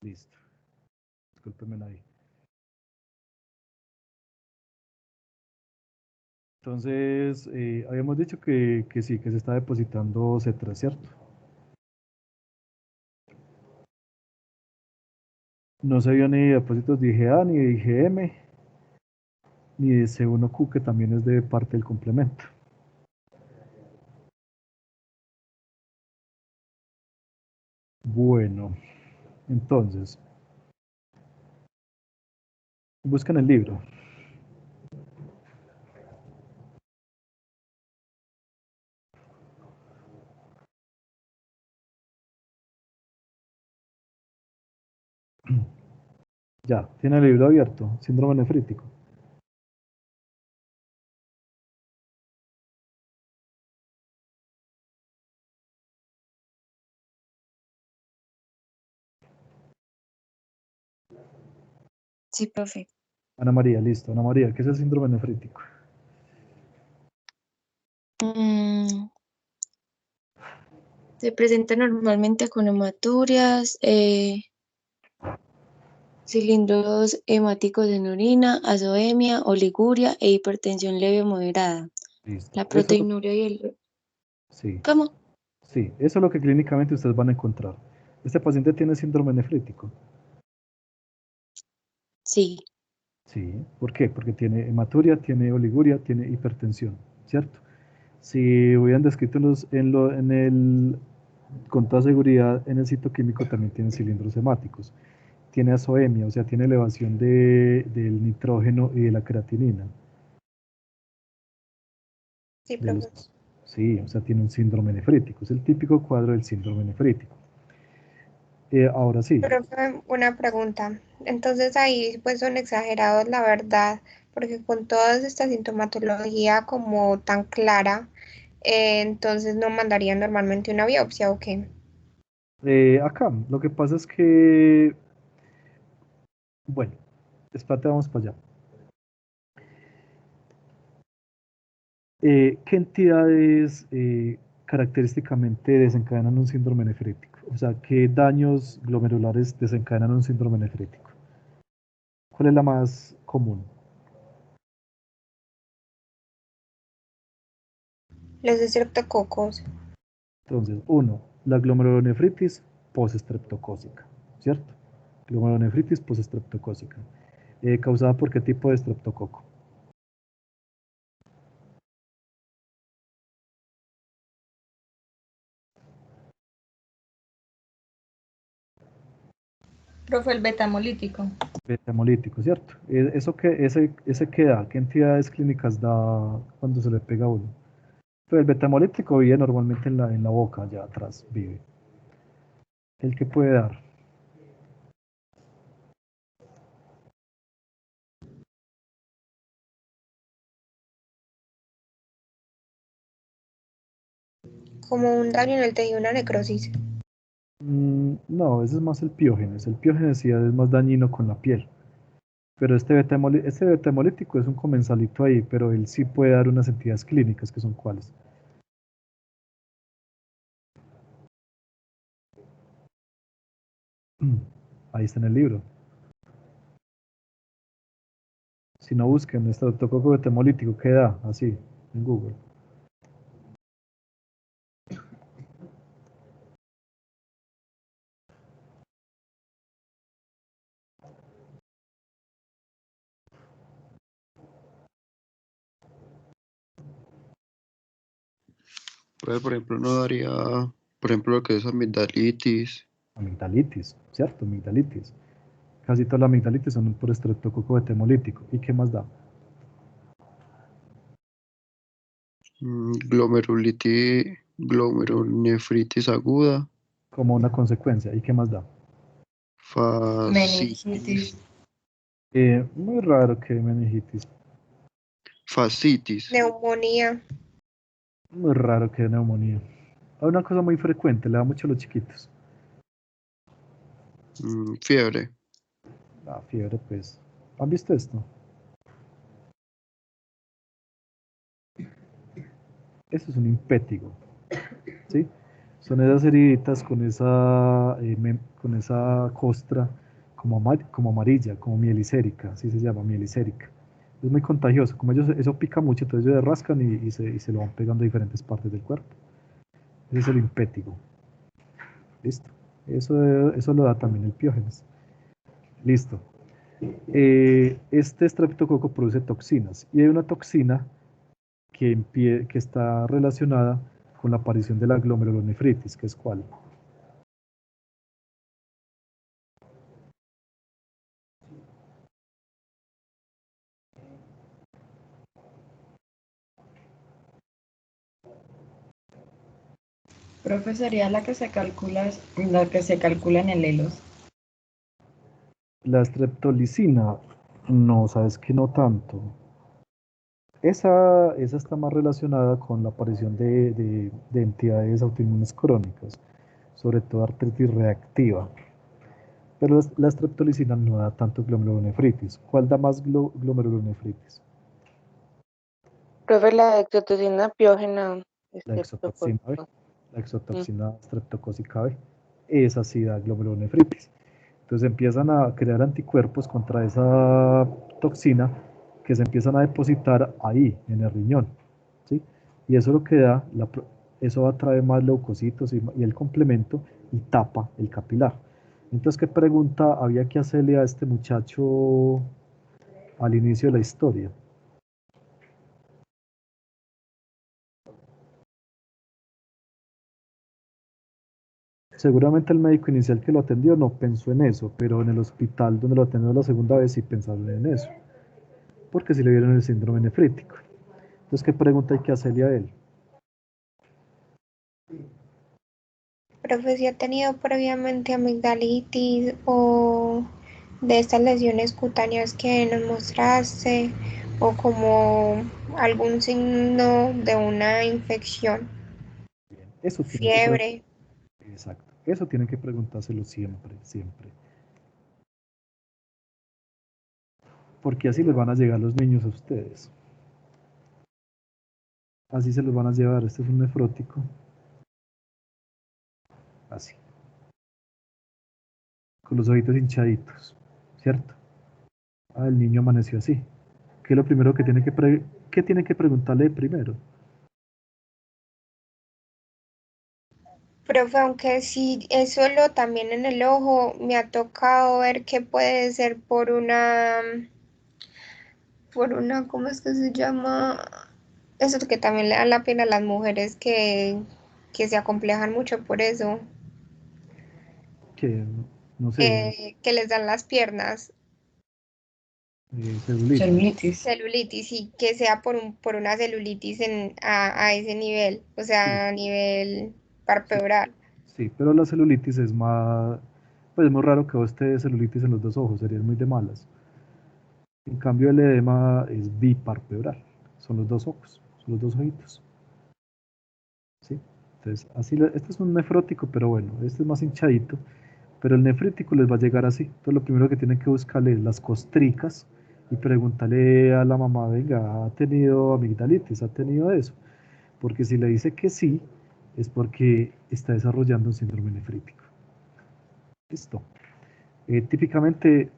Listo. Discúlpenme ahí. Entonces, habíamos dicho que sí, que se está depositando C3, ¿cierto? No se vio ni depósitos de IgA, ni de IgM, ni de C1Q, que también es de parte del complemento. Bueno, entonces, buscan el libro. Ya, tiene el libro abierto, síndrome nefrítico. Sí, profe. Ana María, listo. Ana María, ¿qué es el síndrome nefrítico? Se presenta normalmente con hematurias, cilindros hemáticos en orina, azoemia, oliguria e hipertensión leve o moderada. Listo. La proteinuria y el... Sí. ¿Cómo? Sí, eso es lo que clínicamente ustedes van a encontrar. ¿Este paciente tiene síndrome nefrítico? Sí. Sí. ¿Por qué? Porque tiene hematuria, tiene oliguria, tiene hipertensión, ¿cierto? Si hubieran descrito con toda seguridad en el citoquímico también tiene cilindros hemáticos. Tiene azoemia, o sea, tiene elevación del nitrógeno y de la creatinina. Sí, De profe. sí, o sea, tiene un síndrome nefrítico. Es el típico cuadro del síndrome nefrítico. Ahora sí. Profe, una pregunta. Entonces ahí pues son exagerados, la verdad, porque con toda esta sintomatología como tan clara, entonces no mandarían normalmente una biopsia o qué. Acá, lo que pasa es que, bueno, espérate, vamos para allá. ¿Qué entidades característicamente desencadenan un síndrome nefrítico? O sea, ¿qué daños glomerulares desencadenan un síndrome nefrítico? ¿Cuál es la más común? Los estreptococos. Entonces, uno, la glomerulonefritis postestreptocócica, ¿cierto? Glomerulonefritis postestreptocócica. ¿Causada por qué tipo de estreptococo? Profe, el betamolítico. Beta-hemolítico, ¿cierto? ¿Ese qué da? ¿Qué entidades clínicas da cuando se le pega a uno? Pues el beta-hemolítico vive normalmente en la boca, allá atrás vive. ¿El que puede dar? Como un daño en el tejido, una necrosis. No, ese es más el piógenes. El piógenes sí es más dañino con la piel. Pero este beta-hemolítico es un comensalito ahí, pero él sí puede dar unas entidades clínicas, que son cuáles. Ahí está en el libro. Si no busquen, estreptococo beta-hemolítico, ¿qué da? Así, en Google. Pues, por ejemplo, no daría, por ejemplo, lo que es amigdalitis. Amigdalitis, ¿cierto? Amigdalitis. Casi todas las amigdalitis son por estreptococo beta-hemolítico. ¿Y qué más da? Glomerulonefritis aguda. Como una consecuencia. ¿Y qué más da? Fascitis. Muy raro que meningitis. Fascitis. Neumonía. Muy raro que neumonía. Hay una cosa muy frecuente, le da mucho a los chiquitos. Fiebre. La fiebre, pues. ¿Han visto esto? Eso es un impétigo. ¿Sí? O Son esas heriditas con esa costra como amarilla, como mielicérica, así se llama, mielicérica. Es muy contagioso, como eso pica mucho, entonces ellos se rascan y se lo van pegando a diferentes partes del cuerpo. Ese es el impétigo. Listo. Eso lo da también el Piógenes. Listo. Este estreptococo produce toxinas y hay una toxina que está relacionada con la aparición de la glomerulonefritis, que es ¿cuál? Profe, sería la que se calcula en el ELOS. La streptolicina, no, sabes que no tanto. Esa está más relacionada con la aparición de entidades autoinmunes crónicas, sobre todo artritis reactiva. Pero la streptolicina no da tanto glomerulonefritis. ¿Cuál da más glomerulonefritis? Profe, la exotocina piógena, La exotoxina B, la exotoxina streptocócica B. Esa sí da glomerulonefritis. Entonces empiezan a crear anticuerpos contra esa toxina que se empiezan a depositar ahí, en el riñón, ¿sí? Y eso lo que da, eso atrae más leucocitos y el complemento y tapa el capilar. Entonces, ¿qué pregunta había que hacerle a este muchacho al inicio de la historia? Seguramente el médico inicial que lo atendió no pensó en eso, pero en el hospital donde lo atendió la segunda vez sí pensaron en eso, porque sí le vieron el síndrome nefrítico. Entonces, ¿qué pregunta hay que hacerle a él? Profe, si ha tenido previamente amigdalitis o de estas lesiones cutáneas que nos mostraste o como algún signo de una infección, Eso tienen que fiebre. Exacto. Eso tienen que preguntárselo siempre, siempre. Porque así les van a llegar los niños a ustedes. Así se los van a llevar. Este es un nefrótico. Así. Con los ojitos hinchaditos. ¿Cierto? Ah, el niño amaneció así. ¿Qué es lo primero que ¿qué tiene que preguntarle primero? Profe, aunque sí es solo también en el ojo, me ha tocado ver que puede ser ¿cómo es que se llama? Eso que también le da la pena a las mujeres que se acomplejan mucho por eso, Que, no sé, que les dan las piernas, celulitis. celulitis, y que sea por una celulitis a ese nivel, o Sí, sea, a nivel sí, palpebral. sí, pero la celulitis es más, pues es muy raro que vos te dé celulitis en los dos ojos, serían muy de malas. En cambio, el edema es biparpebral, son los dos ojos, son los dos ojitos. ¿Sí? Entonces, este es un nefrótico, pero bueno, este es más hinchadito, pero el nefrítico les va a llegar así. Entonces, lo primero que tienen que buscarle es las costricas y preguntarle a la mamá, venga, ¿ha tenido amigdalitis? ¿Ha tenido eso? Porque si le dice que sí, es porque está desarrollando un síndrome nefrítico. Listo. Típicamente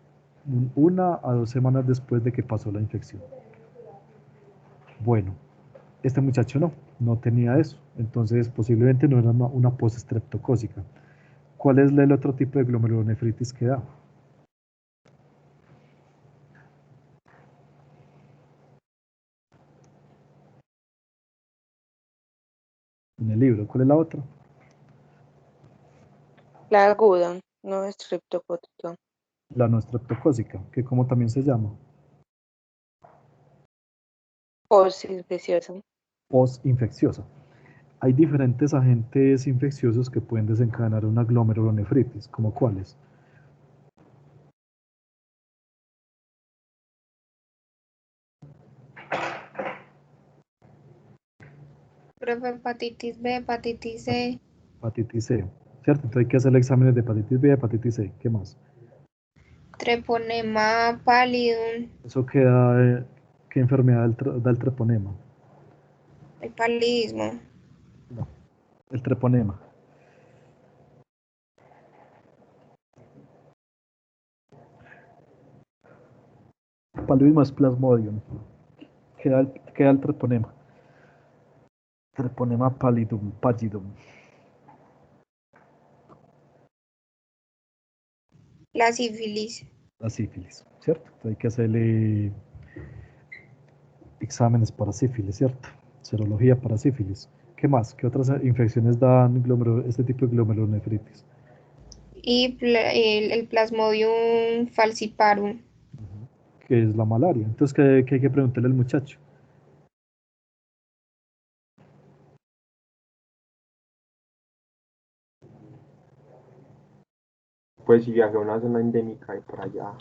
1 a 2 semanas después de que pasó la infección. Bueno, este muchacho no tenía eso, entonces posiblemente no era una post-streptocócica. ¿Cuál es el otro tipo de glomerulonefritis que da? En el libro, ¿cuál es la otra? La aguda, no estreptocócica. La no streptocócica, que como también se llama, Postinfecciosa. post-infecciosa. Hay diferentes agentes infecciosos que pueden desencadenar una glomerulonefritis, ¿como cuáles? Profe, hepatitis B, hepatitis C, Hepatitis C, ¿cierto? Entonces hay que hacer exámenes de hepatitis B y hepatitis C. ¿Qué más? treponema pallidum, Eso queda, ¿qué enfermedad da el treponema? el palidismo. No, el treponema. paludismo es Plasmodium. Queda el treponema. Treponema pallidum. La sífilis. La sífilis, ¿cierto? Entonces hay que hacerle exámenes para sífilis, ¿cierto? Serología para sífilis. ¿Qué más? ¿Qué otras infecciones dan este tipo de glomerulonefritis? Y el Plasmodium falciparum. Que es la malaria. Entonces, ¿qué hay que preguntarle al muchacho? Pues si viajé a una zona endémica y por allá.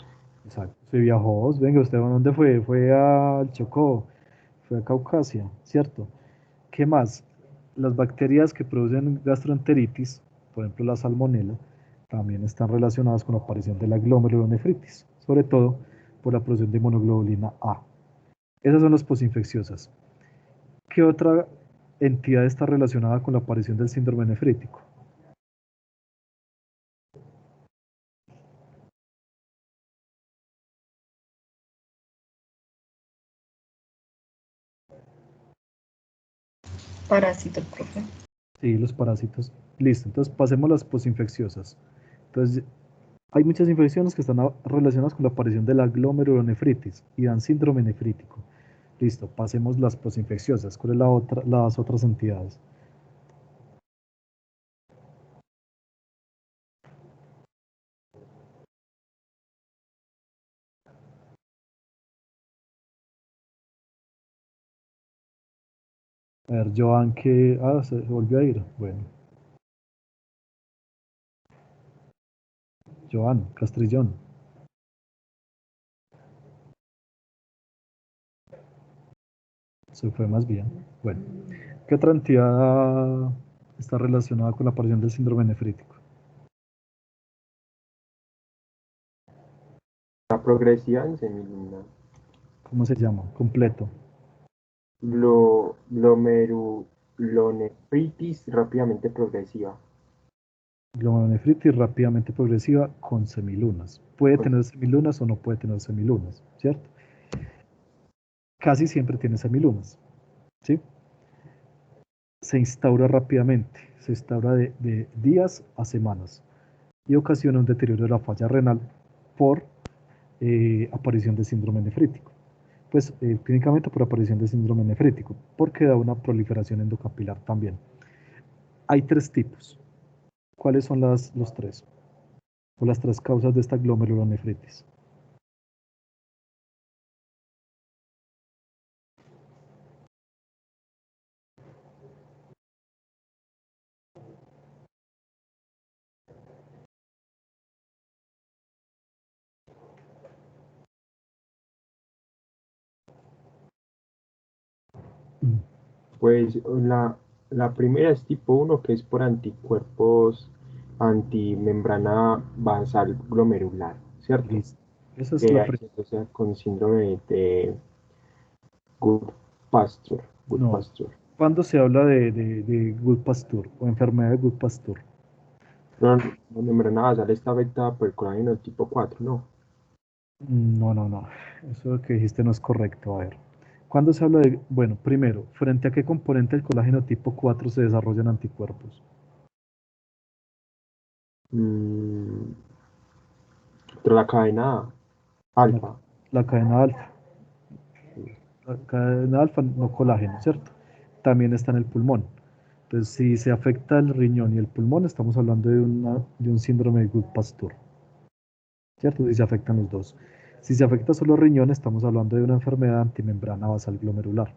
Exacto. Si viajó, venga, ¿usted a dónde fue? Fue al Chocó, fue a Caucasia, ¿cierto? ¿Qué más? Las bacterias que producen gastroenteritis, por ejemplo la salmonela, también están relacionadas con la aparición de la glomerulonefritis, sobre todo por la producción de inmunoglobulina A. Esas son las posinfecciosas. ¿Qué otra entidad está relacionada con la aparición del síndrome nefrítico? Parásitos, profe. Sí, los parásitos. Listo, entonces pasemos a las posinfecciosas. Entonces, hay muchas infecciones que están relacionadas con la aparición de la glomerulonefritis y dan síndrome nefrítico. Listo, pasemos las posinfecciosas. ¿Cuáles son las otras entidades? A ver, Joan, que... Ah, se volvió a ir. Bueno. Joan, Castrillón. Se fue más bien. Bueno. ¿Qué otra entidad está relacionada con la aparición del síndrome nefrítico? La progresiva en semiluna. ¿Cómo se llama? Completo. Glomerulonefritis rápidamente progresiva. Glomerulonefritis rápidamente progresiva con semilunas. Puede tener semilunas o no puede tener semilunas, ¿cierto? Casi siempre tiene semilunas, ¿sí? Se instaura rápidamente, se instaura de días a semanas y ocasiona un deterioro de la falla renal por aparición de síndrome nefrítico. Pues clínicamente por aparición de síndrome nefrítico, porque da una proliferación endocapilar también. Hay tres tipos. ¿Cuáles son los tres? O las tres causas de esta glomerulonefritis. Pues la primera es tipo 1, que es por anticuerpos antimembrana basal glomerular, ¿cierto? Listo. Esa es la primera. O sea, con síndrome de Goodpasture. No. ¿Cuándo se habla de Goodpasture o enfermedad de Goodpasture? No, la membrana basal está afectada por el colágeno tipo 4, ¿no? No. Eso que dijiste no es correcto. A ver. ¿Cuándo se habla de...? Bueno, primero, ¿frente a qué componente del colágeno tipo 4 se desarrollan anticuerpos? La cadena alfa. La cadena alfa. La cadena alfa, no colágeno, ¿cierto? También está en el pulmón. Entonces, si se afecta el riñón y el pulmón, estamos hablando de un síndrome de Goodpasture, ¿cierto? Si se afectan los dos. Si se afecta solo el riñón, estamos hablando de una enfermedad antimembrana basal glomerular.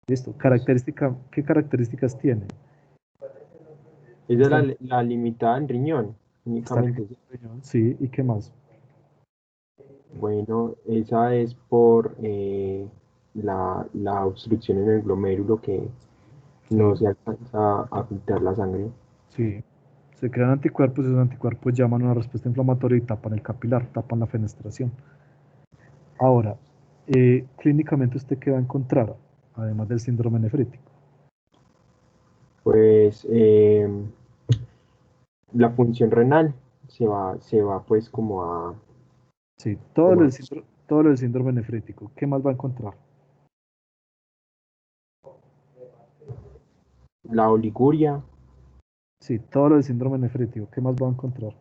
¿Listo? ¿Qué características tiene? Es de la limitada en riñón, únicamente. Riñón, sí, ¿y qué más? Bueno, esa es por la obstrucción en el glomérulo que no se alcanza a filtrar la sangre. Sí. Se crean anticuerpos y esos anticuerpos llaman a una respuesta inflamatoria y tapan el capilar, tapan la fenestración. Ahora, clínicamente, ¿usted qué va a encontrar, además del síndrome nefrítico? Pues la función renal se va pues como a... Sí, todo lo del síndrome nefrítico. ¿Qué más va a encontrar? La oliguria, Sí, todo lo del síndrome nefrítico. ¿Qué más va a encontrar?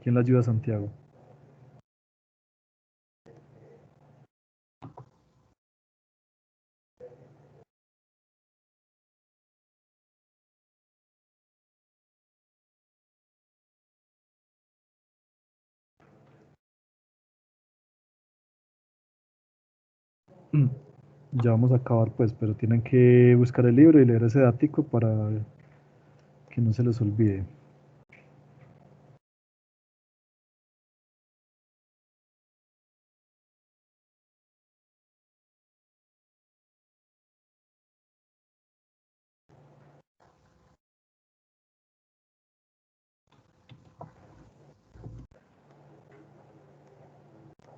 ¿Quién le ayuda a Santiago? Ya vamos a acabar, pues, pero tienen que buscar el libro y leer ese dático para que no se les olvide.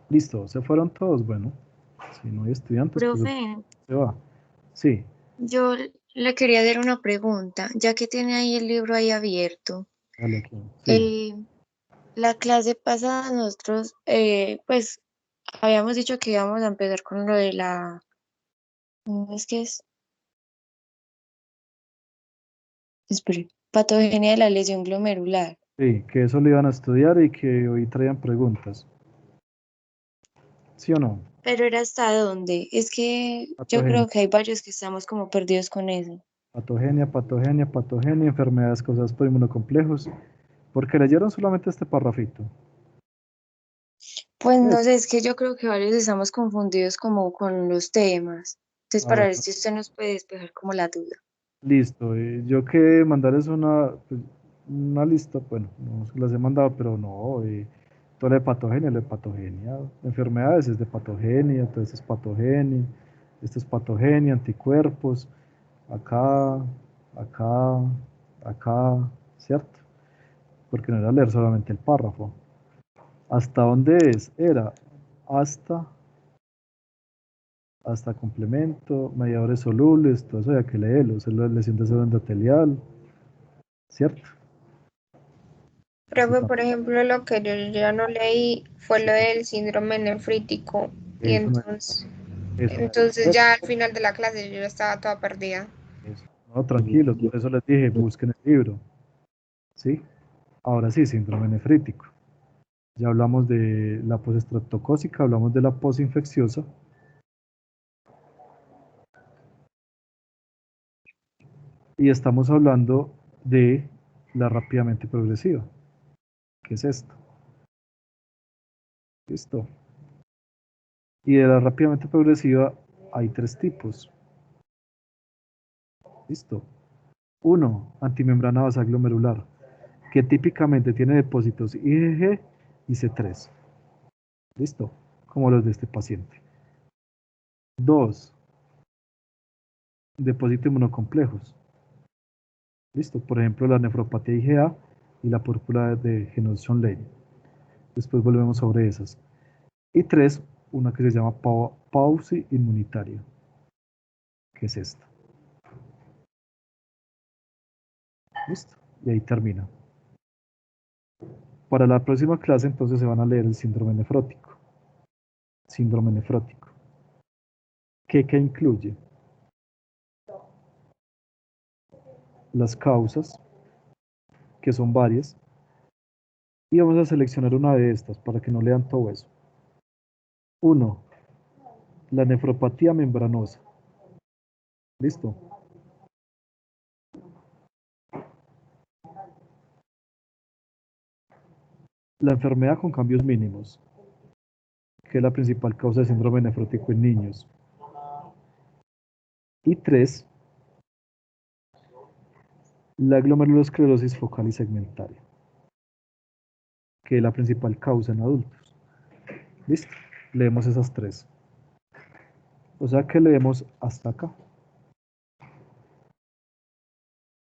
Listo, se fueron todos. Bueno, si no hay estudiantes, pues Profe, se va. Sí, yo le quería hacer una pregunta, ya que tiene ahí el libro ahí abierto. dale aquí. Sí, La clase pasada nosotros, pues, habíamos dicho que íbamos a empezar con lo de la, ¿cómo es que es? Espere, patogenia de la lesión glomerular. sí, que eso lo iban a estudiar y que hoy traían preguntas. ¿Sí o no? Pero era hasta dónde. Es que yo Patogenia, creo que hay varios que estamos como perdidos con eso. patogenia, enfermedades causadas por inmunocomplejos. Porque leyeron solamente este parrafito. Pues no Es- sé, es que yo creo que varios estamos confundidos como con los temas. Entonces, A para ver, ver si usted nos puede despejar como la duda. listo. Yo que mandarles pues, una lista, bueno, no se las he mandado, pero no. Todo lo de patogenia. Enfermedades es de patogenia, entonces es patogenia. Esto es patogenia, anticuerpos. Acá, acá, acá, ¿cierto? Porque no era leer solamente el párrafo. ¿Hasta dónde es? Era hasta, hasta complemento, mediadores solubles, todo eso hay que leerlo, células de lesión de células endotelial, ¿cierto? Eso Profe, por ejemplo, lo que yo ya no leí fue lo del síndrome nefrítico. Y eso no, eso no hay que entonces leer, ya al final de la clase yo ya estaba toda perdida. eso. No, tranquilos, por eso les dije, busquen el libro, ¿sí? Ahora sí, síndrome nefrítico. Ya hablamos de la postestreptocócica, hablamos de la posinfecciosa, y estamos hablando de la rápidamente progresiva, que es esto. ¿Listo? Y de la rápidamente progresiva hay tres tipos. ¿Listo? Uno, antimembrana basal glomerular, que típicamente tiene depósitos IgG y C3. ¿Listo? Como los de este paciente. Dos, depósitos inmunocomplejos. ¿Listo? Por ejemplo, la nefropatía IgA y la púrpura de Genoson-Lane. Después volvemos sobre esas. Y tres, una que se llama pausa inmunitaria, que es esta. ¿Listo? Y ahí termina. Para la próxima clase entonces se van a leer el síndrome nefrótico. Síndrome nefrótico. ¿Qué incluye? Las causas, que son varias, y vamos a seleccionar una de estas para que no lean todo eso. Uno, la nefropatía membranosa. ¿Listo? La enfermedad con cambios mínimos, que es la principal causa de síndrome nefrótico en niños. Y tres, la glomerulosclerosis focal y segmentaria, que es la principal causa en adultos. ¿Listo? Leemos esas tres. O sea que leemos hasta acá.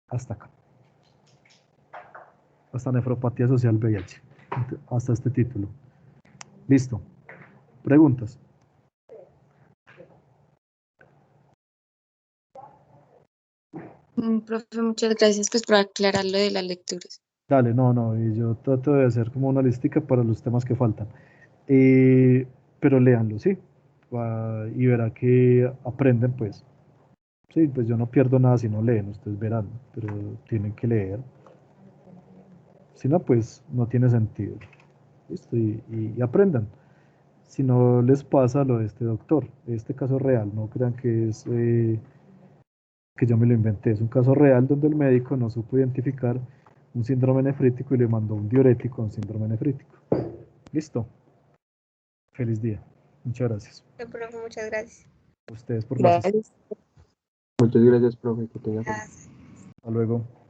Hasta acá. Hasta nefropatía social VIH. Hasta este título. Listo. Preguntas. Profe, muchas gracias pues por aclarar lo de las lecturas. Dale, no, y yo trato de hacer como una listica para los temas que faltan. Pero léanlo, ¿sí? Y verá que aprenden, pues. Sí, pues yo no pierdo nada si no leen, ustedes verán, pero tienen que leer. Si no, pues no tiene sentido. Listo, y aprendan. Si no les pasa lo de este doctor, este caso real, no crean que es que yo me lo inventé, es un caso real donde el médico no supo identificar un síndrome nefrítico y le mandó un diurético a un síndrome nefrítico. Listo, feliz día. Muchas gracias. Profe, muchas gracias. A ustedes por la asistencia. Gracias. Muchas gracias, profe, que tenga Gracias. Hasta luego.